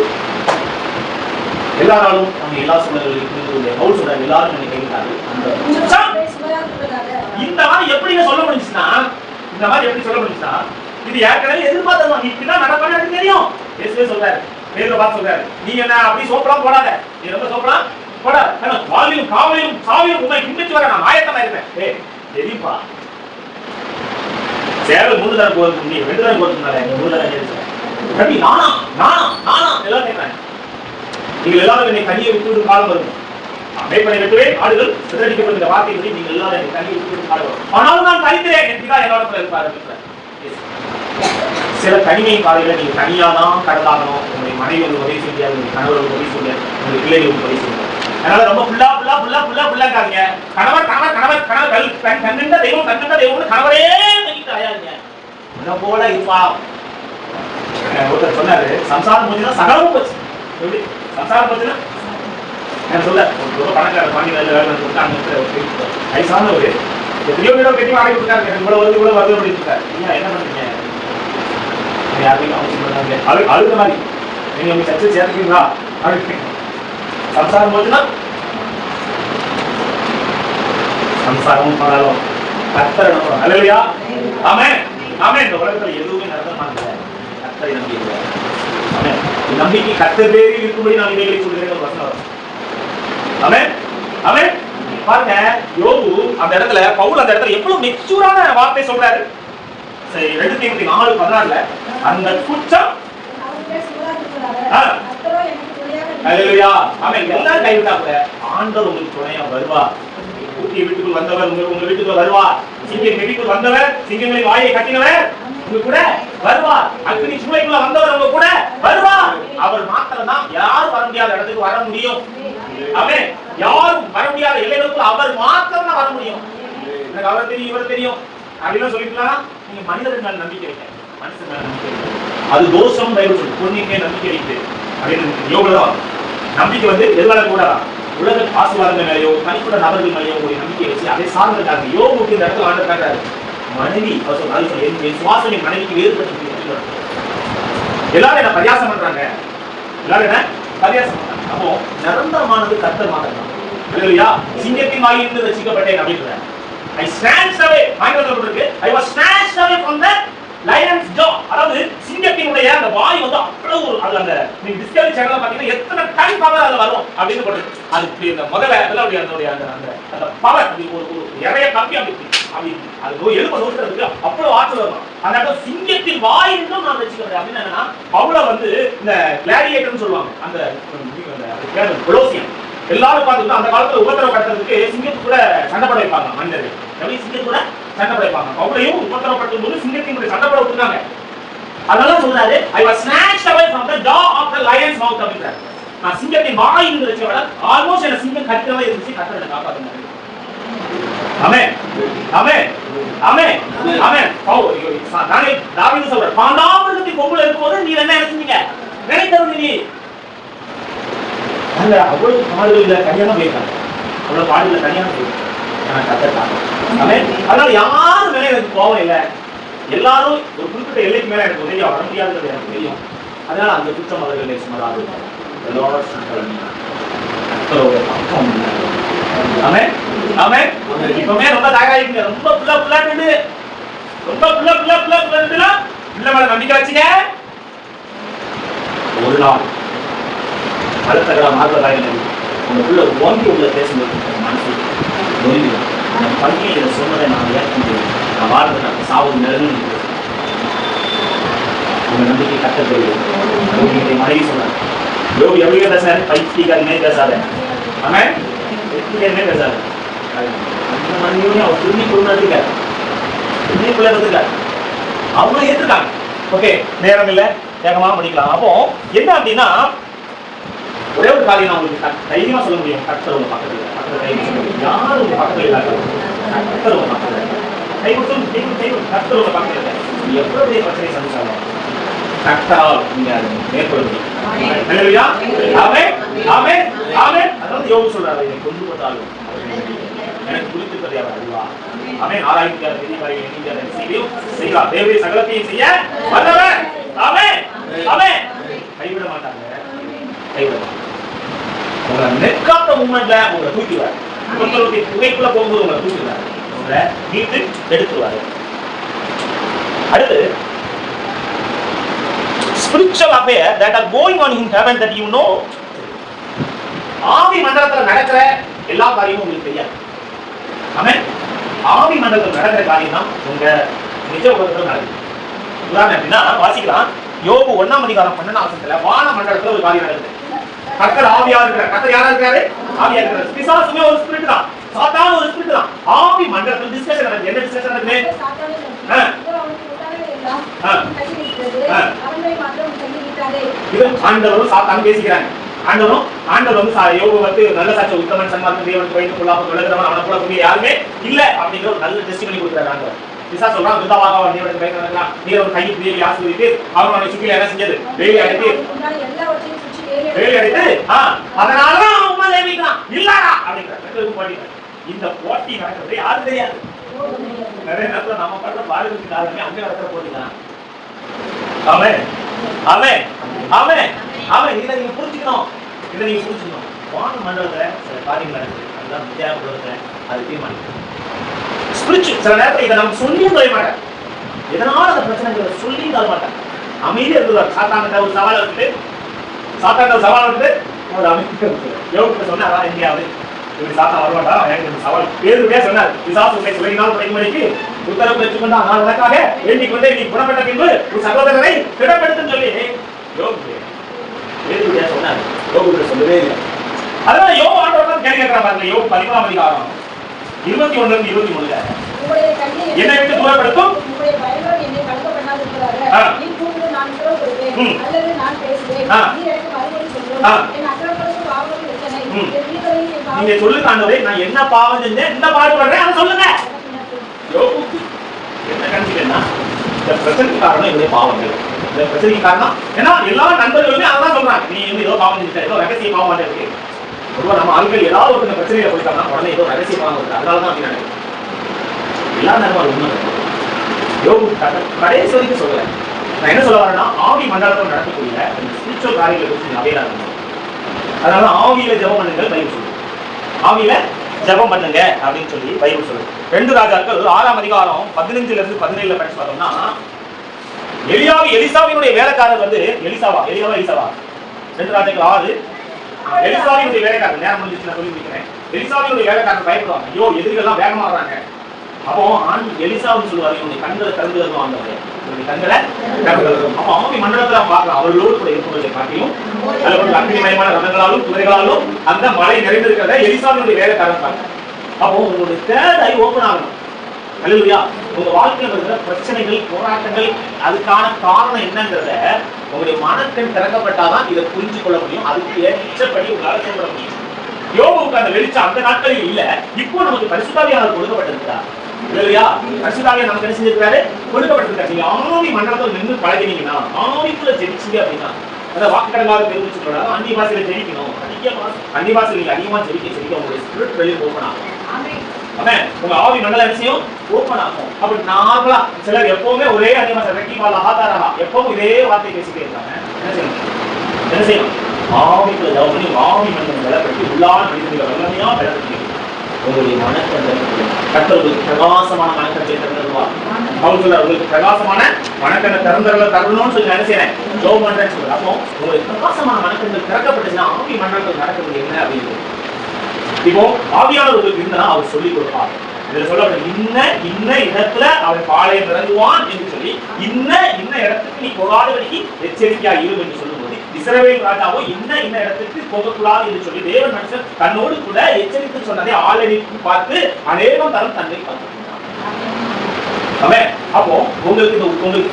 எல்லா நாளும் நம்ம எல்லா சூழல்களும் ஹவுஸ் சொல்றாங்க, எல்லாரும் நீங்க கேட்கிறாரு. இந்த மாதிரி எப்படி சொல்ல முடிஞ்சுன்னா, இந்த மாதிரி எப்படி சொல்ல முடிஞ்சுன்னா, இது ஏற்கனவே எதிர்பார்த்தது, இப்படிதான் நடப்பான்னு எனக்கு தெரியும். இயேசுவே சொல்றாரு, பேதுருவை பார்த்து சொல்றாரு, நீ என்ன அப்படி சோப்பலாம் போடாத, நீ ரொம்ப சோப்பலாம் போடாத, வாழ்விலும் காவலிலும் சாவிலும் உண்மை பின்பற்றி வர நான் ஆயத்தமா இருப்பேன். தெரியுப்பா, சேவல் 3 தடவை போறது, நீ 2 தடவை போறதுனால 3 தடவை நானா நானா நானா எல்லாரும் கேட்கிறாங்க. நீங்கள் எல்லாரும் என்னை தனியை விட்டு காலம் வரும், மேய்ப்பனை வெட்டுவே ஆடுகள் சிதறடிக்கப்பட்ட வார்த்தைகளை நீங்கள் எல்லாரும் என்னை தனியை விட்டு காலம் வரும், ஆனாலும் நான் தனிக்கிறேன் என்றால் என்னோட இருப்பாரு. சில தனிமை பாதைகளை நீங்க தனியாதான் கடலாகணும். உங்களுடைய மனைவி ஒரு உதவி செய்யாது, உங்களுடைய கணவர் ஒரு உதவி செய்யாது, உங்களுடைய பிள்ளைகள் ஒரு உதவி செய்யாது. அதனால ரொம்ப புள்ளாக்காதீங்க. கணவர் கணவர் கணவர் கணவர் கண்கண்ட தெய்வம் கண்கண்ட தெய்வம்னு கணவரே நினைக்கிட்டு ஆயாதுங்க. என்ன போல இருப்பா. ஒருத்தர் சொன்னாரு, சம்சாரம் போச்சுன்னா சகலமும் போச்சு. எப்படி சம்சாரம் போச்சுன்னா நான் சொல்ல ஒரு பணக்கார பாண்டி வேலை அங்க வயசான ஒரு எத்தனையோ வீடோ கட்டி வாடகை கொடுத்தாரு, இவ்வளவு வருது அப்படின்னு இருக்காரு. நீங்க என்ன பண்றீங்க? யாருக்கும் அவசியம் பண்ணாங்க அழுத மாதிரி நீங்க உங்க சர்ச்சை சேர்த்துக்கீங்களா அப்படின்னு. சம்சாரம் போச்சுன்னா சம்சாரமும் பண்ணாலும் கர்த்தர் அல்லையா? ஆமென் ஆமென். இந்த உலகத்துல எதுவுமே நடக்க மாட்டேங்குது, கர்த்தரை நம்பி இருக்கிறார். ஆமென். நம்பிக்கை கர்த்தர் பேரில் இருக்கும்படி நான் இவைகளை சொல்கிறேன் ஒரு வசனம். ஆமென் ஆமென். பாருங்க, யோபு அந்த இடத்துல, பவுல் அந்த இடத்துல எவ்வளவு மெச்சூரான வார்த்தை சொல்றாரு. 2 தீமோத்தேயு 4:16 அந்த குற்றம் அல்லேலூயா ஆமென் எல்லாரும் கைவிட்டா கூட ஆண்டவர் உங்களுக்கு துணையா வருவார். ஊட்டிய வீட்டுக்குள் வந்தவர் உங்க வீட்டுக்குள்ள வருவார். சிங்கம் வீட்டுக்குள் வந்தவர், சிங்கங்களின் வாயை கட்டினவர் உங்க கூட வருவார். அக்னி சூளைக்குள்ள வந்தவர் உங்க கூட வருவார். அவர் மாத்திரம் தான் யாரும் வர முடியாத இடத்துக்கு வர முடியும். ஆமென். யாரும் வர முடியாத எல்லைகளுக்குள்ள அவர் மாத்திரம் தான் வர முடியும். எனக்கு அவர் தெரியும் இவர் தெரியும் அப்படின்னு சொல்லிக்கலாம். நீங்க மனிதர்கள் மேல நம்பிக்கை வைக்க, மனுஷன் மேல நம்பிக்கை வைக்க, அது தோஷம் பைபிள் சொல்லு. பொண்ணுக்கே நம்பிக்கை வைத்து அப்படின்னு யோகதான் நம்பிக்கை வந்து எதிரால கூட உலக ஆசீர்வாதங்கள் மேலேயோ தனிப்பட்ட நபர்கள் மேலேயோ ஒரு நம்பிக்கை வச்சு அதை சார்ந்திருக்காங்க. யோகுக்கு இந்த இடத்துல ஆண்டிருக்காங்க, மனைவி என் சுவாசம் என் மனைவிக்கு வேறுபட்டு எல்லாரும் என்ன பரியாசம் பண்றாங்க, எல்லாரும் என்ன பரியாசம் பண்றாங்க. அப்போ நிரந்தரமானது கர்த்தர் மாத்திரம் இல்லையா? சிங்கத்தின் வாயிலிருந்து ரட்சிக்கப்பட்டேன் அப்படின்ற I snatched away, I was snatched away from the lion's jaw. அதாவது சிங்கத்தினுடைய அந்த வாய் வந்து அவ்வளவு அது அந்த நீங்க டிஸ்கவரி சேனல்ல பாத்தீங்கன்னா எத்தனை டன் பவர் அதுல வரும் அப்படின்னு போட்டு அது இந்த முதல்ல அதெல்லாம் அந்த பவர் ஒரு இறைய கம்பி அப்படி அது எழுப்ப நோக்கிறதுக்கு அவ்வளவு ஆற்றல் வரும். அதனால சிங்கத்தின் வாய் என்றும் நான் ரட்சிக்கிறேன் அப்படின்னு என்னன்னா பவுல வந்து இந்த கிளாடியேட்டர்னு சொல்லுவாங்க. அந்த கொலோசியம் எல்லாரும் பார்த்துட்டு அந்த காலத்துல உபத்திரவப்படுத்துறதுக்கு சிங்கத்து கூட சண்டைப்பட வைப்பாங்க. மனிதர்கள் எப்படி சிங்கத்து கூட சண்டைப்பட வைப்பாங்க. அவங்களையும் உபத்திரவப்படுத்தும் போது சிங்கத்தினுடைய சண்டைப்பட விட்டுருக்காங்க. அதனால சொல்றாரு, I was snatched away from the jaw of the lion's mouth அப்படின்றாரு. நான் சிங்கத்தின் வாயிலிருந்து ரட்சிக்கப்பட ஆல்மோஸ்ட் என்ன சிங்கம் கடிக்கிறதா இருந்துச்சு, கர்த்தரை காப்பாத்துனாரு. ஆமென் ஆமென் ஆமென் ஆமென். தாவீது சொல்றாரு, பாண்டாமிருகத்தின் கொம்புல இருக்கும்போது நீ என்ன நினைச்சீங்க? நினைத்தது நீ அந்த அவ்வளவு பாடுகள்ல கல்யாணம் போயிருக்காங்க, அவ்வளவு பாடுகள்ல கல்யாணம் போயிருக்காங்க கத்துட்டாங்க. அதனால யாரும் மேல எனக்கு கோவம் இல்லை. எல்லாரும் ஒரு குறிப்பிட்ட எல்லைக்கு மேல எனக்கு உதவி வர முடியாதுன்றது எனக்கு தெரியும். அதனால அந்த குற்றம் அவர்கள் சுமராது. இப்பவுமே ரொம்ப தயாராகிங்க, ரொம்ப புள்ள மேல நம்பிக்கை வச்சுங்க. ஒரு நாள் அடுத்த மார்க்கதாய் உங்களுக்குள்ள ஓங்கி உள்ள பேசும்போது மனசு நொறுங்கிடும். என் பள்ளியை சொன்னதை நான் ஏற்க முடியும், நான் வாழ்ந்து நான் சாவது நிலவில் உங்க நம்பிக்கை கட்டப்படுகிறது. மனைவி சொன்னார், யோகி எவ்வளோ பேசுறாரு, பைத்தியக்காரனே பேசாத, ஆமாம் பைத்தியக்காரனே பேசாத. அந்த மனைவியும் அவர் திரும்பி கொண்டாடுறாரு, திரும்பிக்குள்ள இருக்காரு, அவங்களும் ஏற்றுக்காங்க. ஓகே, நேரம் இல்லை, வேகமாக முடிக்கலாம். அப்போ என்ன அப்படின்னா ஒரே ஒரு காரியம் நான் உங்களுக்கு தைரியமா சொல்ல முடியும். கர்த்தர் உங்க பக்கத்துல யாரும் உங்க பக்கத்துல இல்லாத கர்த்தர் உங்க பக்கத்துல கர்த்தர் உங்க பக்கத்துல எவ்வளவு பெரிய பிரச்சனை சந்திச்சாலும் கர்த்தரால் நீங்க அதை மேற்கொள்ள முடியும். அதாவது யோபு சொல்றாரு, என்னை கொண்டு போட்டாலும் எனக்கு குறித்திருப்பதை அவர் அறிவா. ஆமென். ஆராய்ச்சியார் பெரிய காரியம் எண்ணியார் செய்கிறார். தேவனுடைய சகலத்தையும் செய்ய வல்லவர். ஆமென். ஆமென். கைவிட மாட்டாங்க, கைவிட மாட்டாங்க. உங்களை நெக்காத்த மூமெண்ட்ல உங்களை தூக்கிடுவார். உங்களுடைய புகைக்குள்ள போகும்போது உங்களை தூக்கிடுவார், உங்களை மீட்டு எடுத்துருவாரு. அடுத்து spiritual affair that are going on in heaven that you know. ஆவி மண்டலத்துல நடக்கிற எல்லா காரியமும் உங்களுக்கு தெரியாது. ஆமென். ஆவி மண்டலத்துல நடக்கிற காரியம் தான் உங்க நிஜ உலகத்துல நடக்குது. உதாரணம் எப்படின்னா வாசிக்கலாம். யோபு 1ஆம் அதிகாரம் 12ஆம் வசனத்துல வான மண்டலத்துல ஒரு காரியம் நடக்குது. கர்த்தர் ஆவியா இருக்கிறார். கர்த்தர் யாரா இருக்காரு? ஆவியா இருக்கிறார். பிசாசுமே ஒரு ஸ்பிரிட் தான், சாத்தான் ஒரு ஸ்பிரிட் தான். ஆவி மண்டலத்துல டிஸ்கஷன் நடக்குது. என்ன டிஸ்கஷன் நடக்குது? இது ஆண்டவரும் சாத்தானும் பேசிக்கிறாங்க. ஆண்டவர் வந்து யோபு வந்து நல்ல சாட்சி, உத்தமன், சன்மார்க்கன், தேவனுக்கு பயந்து கொள்ளாமல் தொழுகிறவன், அவனை போல புரிய யாருமே இல்ல அப்படிங்கிற ஒரு நல்ல டெஸ்டிமனி கொடுக்குறாரு ஆண்டவர். பிசாசு சொல்றான், விருதாவாக தேவனுக்கு பயந்து நடக்கலாம், நீ ஒரு கையை பிரியை ஆசீர்வதித்து அவனுடைய சுற்றில என்ன செஞ்சது? வேலி அடைத்து அதனாலதான் அவன் உண்மை தேவிக்கிறான் இல்லடா அப்படிங்கிறார். இந்த போட்டி நடக்கிறது யாரும் தெரியாது. நிறைய நேரத்துல நம்ம பண்ற பாடுகளுக்கு காரணமே அங்க நடக்கிற போட்டிதான். ஆமென். ஆமென். ஆமென். ஆமென். இதை நீங்க புரிஞ்சுக்கணும். வான மண்டலத்துல சில காரியங்கள் நடக்குது. அதுதான் வித்தியாசப்படுறத அது தீர்மானிக்கும். ஸ்பிரிச்சுவல் சில நேரத்துல இதை நம்ம சொல்லியும் தர மாட்டேன். எதனால அந்த பிரச்சனைகளை சொல்லியும் தர மாட்டேன். அமைதியா இருந்துவார். சாத்தான்கிட்ட ஒரு சவால் இருக்குது. ஒரு அமைதி யோகிட்ட சொன்னாரா எங்கேயாவது இப்படி சாத்தான் வரமாட்டா? எனக்கு சவால் பேருக்கே சொன்னார். பிசாசு உன்னை சுவையினால் படைக்கும்படிக்கு உத்தரவு பெற்றுக்கொண்டா நான் உனக்காக வேண்டிக் கொண்டே நீ குணப்பட்ட பின்பு ஒரு சகோதரரை திடப்படுத்துன்னு சொல்லி யோகு பேருக்கே சொன்னார். யோகுட்ட சொல்லவே இல்லை. அதனால யோகு ஆண்டவர் கேட்கிறார் பாருங்க. யோகு 11ஆம் அதிகாரம் 21-23 என்னை விட்டு தூரப்படுத்தும் நீங்க சொல்லுங்க ஆண்டவரே, நான் என்ன பாவம் செஞ்சேன், என்ன பாடுபடுறேன் அதை சொல்லுங்க. யோபுக்கு என்ன கண்டிப்பா இந்த பிரச்சனைக்கு காரணம் என்னுடைய பாவங்கள். இந்த பிரச்சனைக்கு காரணம் ஏன்னா எல்லா நண்பர்களுமே அதான் சொல்றாங்க, நீ ஏதோ பாவம் செஞ்சுட்ட, ஏதோ ரகசிய பாவம் இருக்கு. ஒருவா நம்ம ஆட்கள் ஏதாவது ஒரு பிரச்சனையில போயிட்டோம்னா உடனே ஏதோ ரகசிய பாவம் இருக்கு, அதனாலதான் அப்படி நினைக்கிறேன். எல்லா நேரமும் உண்மை. யோபு கடைசி வரைக்கும் சொல்றேன். நான் என்ன சொல்ல வரேன்னா, ஆவி மண்டலத்தில் நடக்கக்கூடிய ஸ்பிரிச்சுவல் காரியங்களை குறித்து அவையா இருக்கணும். அதனால ஆவியில ஜெபம் பண்ணுங்கள் பைபிள் சொல்லுது. ஆவியில ஜெபம் பண்ணுங்க அப்படின்னு சொல்லி பைபிள் சொல்லுது. 2 ராஜாக்கள் 6ஆம் அதிகாரம் 15-17 படிச்சு பார்த்தோம்னா, எலிசாவினுடைய வேலைக்காரர் வந்து எலிசாவா 2 ராஜாக்கள் 6 எலிசாவினுடைய வேலைக்காரர் நேரம் முடிஞ்சிச்சு நான் சொல்லி முடிக்கிறேன். எலிசாவினுடைய வேலைக்காரர் பயப்படுவாங்க. ஐயோ எதிரிகள்லாம் வேகமா வர்றாங்க. அப்போ எலிசாவுன்னு சொல்லுவாரு, இவனுடைய கண்களை திறந்து வருவாங்க. கண்களை அப்ப ஆவி மண்டலத்துல பார்க்கலாம். அவர்களோடு கூட இருப்பவர்களை காட்டியும் அதில் அக்னிமயமான ரதங்களாலும் குதிரைகளாலும் அந்த மலை நிறைந்திருக்கிறத எலிசாவினுடைய வேலைக்காரன் பார்க்க. அப்போ உங்களுடைய தேர்ட் ஐ ஓபன் ஆகணும். அல்லேலூயா. உங்க வாழ்க்கையில் இருக்கிற பிரச்சனைகள், போராட்டங்கள், அதுக்கான காரணம் என்னங்கிறத உங்களுடைய மனக்கண் திறக்கப்பட்டாதான் இதை புரிஞ்சு கொள்ள முடியும். அதுக்கு ஏற்றபடி உங்களால் சொல்ல முடியும். யோபுக்கு அந்த வெளிச்சம் அந்த நாட்களில் இல்ல. இப்போ நமக்கு பரிசுத்தாவியானவர் கொடுக்கப்பட்டிருக்கிறார். இல்லையா? பரிசுத்தாவியானவர் நமக்கு என்ன செஞ்சிருக்காரு? கொடுக்கப்பட்டிருக்காரு. நீங்க ஆவி மண்டலத்தில் நின்று பழகினீங்கன்னா, ஆவிக்குள்ள ஜெபிச்சீங்க அப்படின்னா, அந்த வாக்குக்கடங்காக தெரிவிச்சு சொல்றாங்க, அந்நிய பாஷையில ஜெபிக்கணும். அந்நிய பாஷையில நீங்க அதிகமா ஜெபிக்க உங்களுடைய ஸ்பிரிட் வெளியே ஓபன் ஆகும். உங்க ஆவி மண்டல விஷயம் ஓபன் ஆகும். அப்படி நார்மலா சிலர் எப்பவுமே ஒரே அந்நிய பாஷை ரெக்கிபால ஆதாரா எப்பவும் இதே வார்த்தை பேசிட்டே இருக்காங்க. என்ன செய்யணும்? ஆவிக்குள்ள ஜெபம் பண்ணி ஆவி மண்டலம் பலப்படுத்தி உள்ளான மனிதர்களை வல்லமையா பலப்படுத்தி உங்களுடைய மனக்கண்களை கர்த்தருக்கு பிரகாசமான மனக்கண்ணை திறந்துருவார். அவர் சொல்றார், உங்களுக்கு பிரகாசமான மனக்கண்ணை தரணும்னு சொல்லி என்ன செய்யறேன்? ஜெபம் பண்றேன்னு சொல்றாரு. அப்போ உங்களுக்கு பிரகாசமான மனக்கண்கள் திறக்கப்பட்டுச்சுன்னா ஆவி மண்டலத்தில் நடக்கிறது என்ன அப்படின்னு இப்போ ஆவியானவர்களுக்கு இருந்தா அவர் சொல்லிக் கொடுப்பார். இதுல சொல்ல இன்ன இடத்துல அவன் பாளையம் இறங்குவான் என்று சொல்லி இன்ன இடத்துக்கு நீ போகாதபடிக்கு எச்சரிக்கையா இரு என்று சொல்லும்போது, இஸ்ரவேல் ராஜாவோ இன்ன இடத்துக்கு போகக்கூடாது என்று சொல்லி தேவன் மனுஷன் தன்னோடு கூட எச்சரித்து சொன்னதை ஆல்ரெடி பார்த்து அநேகம் தரம் தன்னை பார்த்து. அப்போ உங்களுக்கு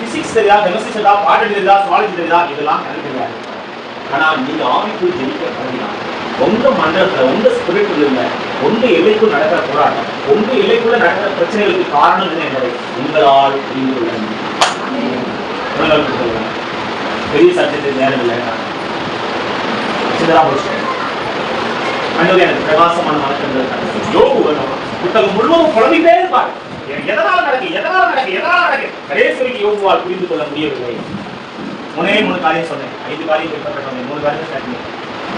பிசிக்ஸ் தெரியா, கெமிஸ்ட்ரி தெரியா, பாட்டரி தெரியா, சுவாலஜி தெரியா, இதெல்லாம் கணக்கு கிடையாது. ஆனா நீங்க ஆவிக்குள் ஜெயிக்க பண்ணினா உங்க மண்டலத்துல உங்க ஸ்பிரிட்ல இல்ல உங்க எல்லைக்குள் நடக்கிற போராட்டம் உங்க எல்லைக்குள்ள நடக்கிற பிரச்சனைகளுக்கு காரணம் என்ன என்பதை உங்களால் புரிந்து கொள்ள முடியும். பெரிய சப்ஜெக்ட் நேரம் இல்லை சின்னதா முடிச்சேன். எனக்கு பிரகாசமான மனக்கண்கள் யோபு புத்தகம் முழுவதும் குழம்பிட்டே இருப்பார். எதனால நடக்கு கடைசிக்கு யோபுவால் புரிந்து கொள்ள முடியவில்லை. 3 காரியம் சொன்னேன், 5 காரியம் கேட்கப்பட்டோம், 3 காரியம் சொன்னேன்.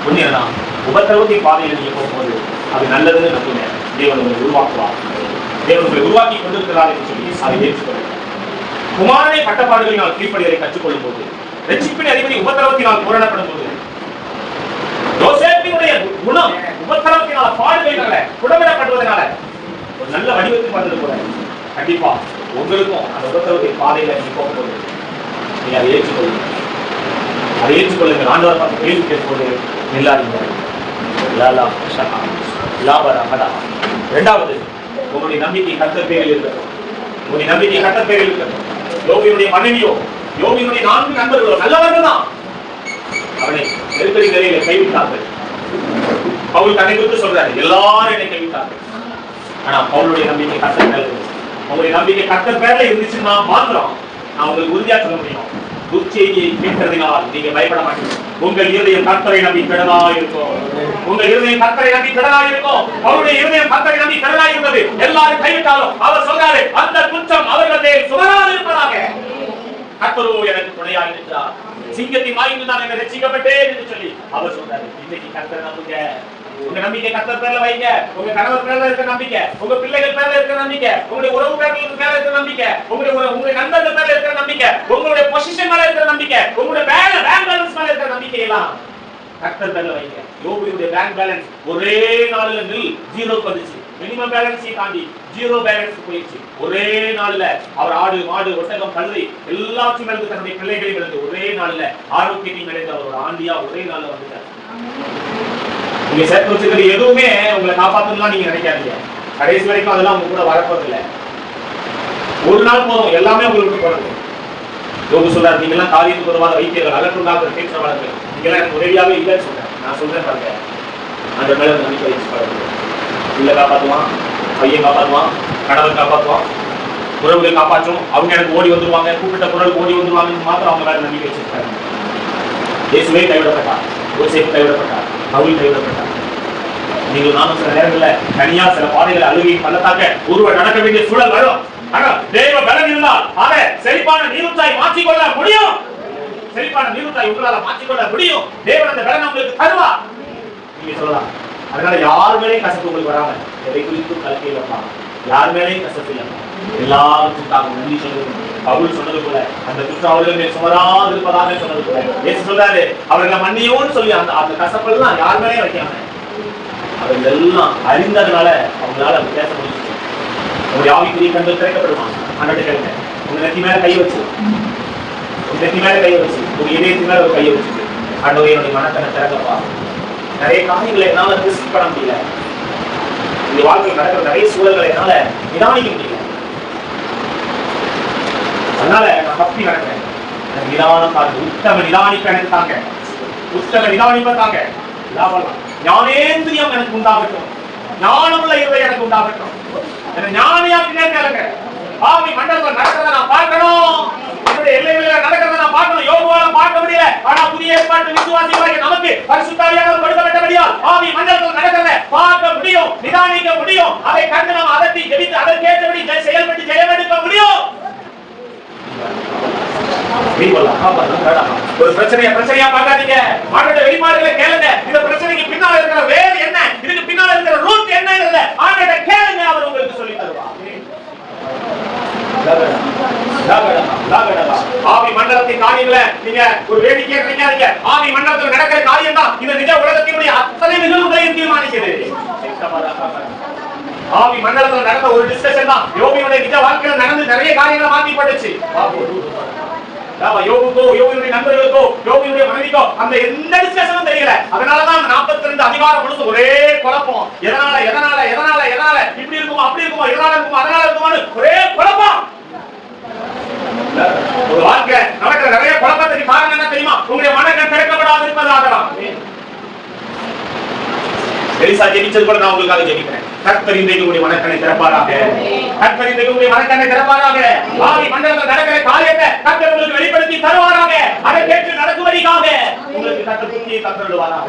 ஒண்ணு என்னன்னா, உபத்திரவத்தின் பாதையில் நீங்க போகும்போது அது நல்லதுன்னு நம்புங்க. தேவன் உங்களை உருவாக்குவார். தேவன் உங்களை உருவாக்கி கொண்டிருக்கிறார் என்று சொல்லி அதை ஏற்றுக்கொள்ளுங்க. குமாரனை கட்டப்பாடுகளினால் கீழ்ப்படிவதை கற்றுக்கொள்ளும் போது, ரட்சிப்பின் அதிபதி உபத்திரவத்தினால் பூரணப்படும் போது, யோசேப்பினுடைய குணம் உபத்திரவத்தினால பாடுகளினால புடமிடப்படுவதனால ஒரு நல்ல வடிவத்துக்கு வந்தது கூட கண்டிப்பா உங்களுக்கும் அந்த உபத்திரவத்தின் பாதையில நீங்க போகும்போது நீங்க அதை ஏற்றுக்கொள்ளுங்க. அதை ஏற்றுக்கொள்ளுங்க. ஆண்டவர் பார்த்து கேள்வி கேட்போது நில்லாதீங்க. இரண்டாவது, உங்களுடைய நம்பிக்கை கர்த்தர் பேரில் இருக்கட்டும். உங்களுடைய நம்பிக்கை கர்த்தர் பேரில் இருக்கட்டும். யோபினுடைய மனைவியோ யோபினுடைய 4 நண்பர்களோ நல்லவர்கள் தான். அவனை நெருக்கடி நிலையில கைவிட்டார்கள். பவுல் தன்னை குறித்து சொல்றாரு, எல்லாரும் என்னை கைவிட்டார்கள். ஆனா பவுலுடைய நம்பிக்கை கர்த்தர் மேல இருக்கு. உங்களுடைய நம்பிக்கை கர்த்தர் பேர்ல இருந்துச்சுன்னா மாத்திரம் நான் உங்களுக்கு உறுதியா சொல்ல முடியும், துர்ச்செய்தியை கேட்கிறதினால் நீங்க பயப்பட மாட்டீங்க. உங்கள் இருதயம் கர்த்தரை நம்பி கடனா இருக்கும். உங்கள் இருதயம் கர்த்தரை நம்பி கடனா இருக்கும். அவருடைய இருதயம் கர்த்தரை நம்பி கடனா இருந்தது. எல்லாரும் கைவிட்டாலும் அவர் சொல்றாரு, அந்த குற்றம் அவர்கள் மேல் சுமராது இருப்பதாக. கர்த்தரோ எனக்கு துணையாக இருக்கிறார். சிங்கத்தின் வாயிலிருந்து நான் என்னை ரட்சிக்கப்பட்டேன் என்று சொல்லி அவர் சொல்றாரு. இன்னைக்கு கர்த்தரை நம்புங்க. உங்க நம்பிக்கை கர்த்தர் பேர்ல வைங்க. உங்க கணவர் பேர்ல இருக்க நம்பிக்கை, உங்க பிள்ளைகள் பேர்ல இருக்க நம்பிக்கை, உங்களுடைய உறவு பேர்ல இருக்க நம்பிக்கை, உங்களுடைய நண்பர்கள் பேர்ல இருக்க நம்பிக்கை, உங்களுடைய பொசிஷன் மேல இருக்க நம்பிக்கை, உங்களுடைய பேங்க் பேலன்ஸ் மேல இருக்க நம்பிக்கை எல்லாம் கர்த்தர் பேர்ல வைங்க. யோபுடைய பேங்க் பேலன்ஸ் ஒரே நாள்ல ஜீரோ வந்துச்சு. மினிமம் பேலன்ஸை தாண்டி ஜீரோ பேலன்ஸ் போயிடுச்சு. ஒரே நாள்ல அவர் ஆடு மாடு ஒட்டகம் கழுதை எல்லாத்தையும் இழந்து தன்னுடைய பிள்ளைகளையும் இழந்து ஒரே நாள்ல ஆரோக்கியத்தையும் இழந்து அவர் ஒரு ஆண்டியா ஒரே நாள்ல வந்துட்டார். நீங்க சேர்த்து வச்சுக்கிறது எதுவுமே உங்களை காப்பாற்றலாம் நீங்க நினைக்காதீங்க. கடைசி வரைக்கும் அதெல்லாம் உங்க கூட வரப்போதில்லை. ஒரு நாள் போதும் எல்லாமே உங்களுக்கு போறது. யோபு சொல்றாரு, நீங்க எல்லாம் காரியத்துக்கு உதவாத வைத்தியர்கள், அகற்றுண்டாக பேச்சுவாளர்கள், நீங்க எல்லாம் எனக்கு உதவியாவே இல்லைன்னு சொல்றேன். நான் சொல்றேன் பாருங்க, அந்த மேல நம்பிக்கை வச்சு பாருங்க. பிள்ளை காப்பாற்றுவான், பையன் காப்பாற்றுவான், கணவன் காப்பாற்றுவான், உறவுகள் காப்பாற்றும். அவங்க எனக்கு ஓடி வந்துருவாங்க, கூப்பிட்ட குரல் ஓடி வந்துருவாங்க. மாத்திரம் அவங்க மேல நம்பிக்கை வச்சிருக்காங்க. இயேசுவே கைவிடப்பட்டார், யோசேப்பு கைவிடப்பட்டார், பவுல் கைவிடப்பட்டார். நீங்கள் நானும் சில நேரங்களில் தனியா சில பாதைகளை அழுகி பள்ளத்தாக்க ஒருவர் நடக்க வேண்டிய சூழல் வரும். ஆனா தேவ பலன் இருந்தால் அதை செழிப்பான நீரூற்றாய் மாற்றிக்கொள்ள முடியும். செழிப்பான நீரூற்றாய் உங்களால மாற்றிக்கொள்ள முடியும். தேவன் அந்த பலன் உங்களுக்கு தருவார். நீங்க சொல்லலாம். அதனால யார் மேலேயும் கசப்பு உங்களுக்கு வராம எதை குறித்தும் கலக்கை வைப்பாங்க. யார் மேலேயும் கசப்பு இல்லை. எல்லாருக்கும் நன்றி சொல்லுங்க. பவுல் சொன்னது போல அந்த குற்றம் அவர்கள் மேல் சுமராது இருப்பதாக சொன்னது போல இயேசு சொல்றாரு, அவர்களை மன்னியோன்னு சொல்லி அந்த கசப்பெல்லாம் யார் மேலேயும் வைக்காம அவர்கள் எல்லாம் அறிந்ததுனால அவங்களால பேச முடியும். உங்களுடைய ஆவிக்குரிய கண்கள் திறக்கப்படுமா? அன்றைய கேளுங்க. உங்க நெத்தி மேல கை வச்சு, உங்க நெத்தி மேல கை வச்சு, உங்க இதயத்து மேல ஒரு கையை வச்சுட்டு ஆண்டவரே என்னுடைய மனக்கண்ணை திறக்கப்பா. நிறைய காரியங்களை என்னால ரிசீவ் பண்ண முடியல. இந்த வாழ்க்கையில் நடக்கிற நிறைய சூழல்களை என்னால நிதானிக்க முடியல. அதனால நான் தப்பி நடக்கிறேன். நிதானம் தாங்க, உத்தம நிதானிக்க எனக்கு தாங்க, உத்தம நிதானிப்ப தாங்க. ஞானேந்திரியம் எனக்கு உண்டாகட்டும், ஞானமுள்ள இருதயம் எனக்கு உண்டாகட்டும். ஞானியாக்கினே கேளுங்க. ஆவி மண்டலத்தில் நடக்கிறத நான் பார்க்கணும், என்னுடைய எல்லைகளில் நடக்கிறத நான் பார்க்கணும். யோபுவால பார்க்க முடியல. ஆனா புதிய ஏற்பாட்டு விசுவாசிகளாகிய நமக்கு பரிசுத்த ஆவியானவர் கொடுக்கப்பட்டபடியால் ஆவி மண்டலத்தில் நடக்கிறத பார்க்க முடியும், நிதானிக்க முடியும். அதை கண்டு நாம் அதட்டி ஜெபித்து அதற்கேற்றபடி செயல்பட்டு ஜெயமெடுக்க முடியும். ஒரு பிரச்சனையா பார்க்காதீங்க. ஆண்டவருடைய வெளிப்பாடுகளை கேளுங்க. இந்த பிரச்சனைக்கு பின்னால இருக்கிற வேறு என்ன, இதுக்கு பின்னால இருக்கிற ரூட் என்னங்கறத ஆண்டவரை கேளுங்க. அவர் உங்களுக்கு சொல்லி தருவார். ஆவி மண்டலத்தின் காரியங்களை நீங்க ஒரு வேடிக்கையா நினைக்காதீங்க. ஆவி மண்டலத்தில் நடக்கிற காரியம் தான் இந்த நிஜ உலகத்தினுடைய அத்தனை நிகழ்வுகளையும் தீர்மானிக்கிறது. ஆவி மண்டலத்தில் நடந்த ஒரு டிஸ்கஷன் தான் யோபினுடைய நிஜ வாழ்க்கையில் நடந்து நிறைய காரியங்களை மாற்றி போட்டுச்சு. யோபினுடைய நண்பர்களுக்கோ யோபினுடைய மனைவிக்கோ அந்த எந்த டிஸ்கஷனும் தெரியல. அதனாலதான் 42 அதிகாரம் முழுக்க ஒரே குழப்பம். எதனால இப்படி இருக்குமோ அப்படி இருக்குமோ, இதனால இருக்குமோ அதனால இருக்குமோன்னு ஒரே குழப்பம். ஒரு வாழ்க்கை நடக்கிற நிறைய குழப்பத்துக்கு காரணம் என்ன தெரியுமா? உங்களுடைய மனக்கண் திறக்கப்பட போடாதிருப்பதாக. எலிசா ஜெபிச்சது கூட நான் உங்களுக்காக ஜெபிக்கிறேன். கர்த்தர் இன்றைக்கு உங்களுடைய மனக்கண்ணை திறப்பாராக. கர்த்தர் இன்றைக்கு உங்களுடைய மனக்கண்ணை திறப்பாராக. ஆவி மண்டலத்தில் நடக்கிற காரியத்தை கர்த்தர் உங்களுக்கு வெளிப்படுத்தி தருவாராக. அதை கேட்டு நடக்கும்படியாக உங்களுக்கு கர்த்தர் புத்தியை தந்தருவாராக.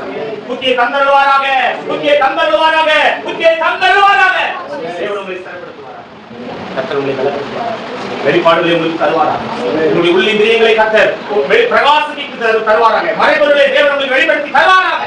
புத்தியை தந்தருவாராக. புத்தியை தந்தருவாராக. புத்தியை தந்தருவாராக. தேவன் உங்களை ஸ்திரப்படுத்துவாராக. கர்த்தர் உங்களை பலப்படுத்துவாராக. வெளிப்பாடுகளை உங்களுக்கு தருவாராக. உங்களுடைய உள்ளிந்திரியங்களை கர்த்தர் பிரகாசிக்கு தருவாராக. மறைபொருளை தேவன் உங்களுக்கு வெளிப்படுத்தி தருவாராக.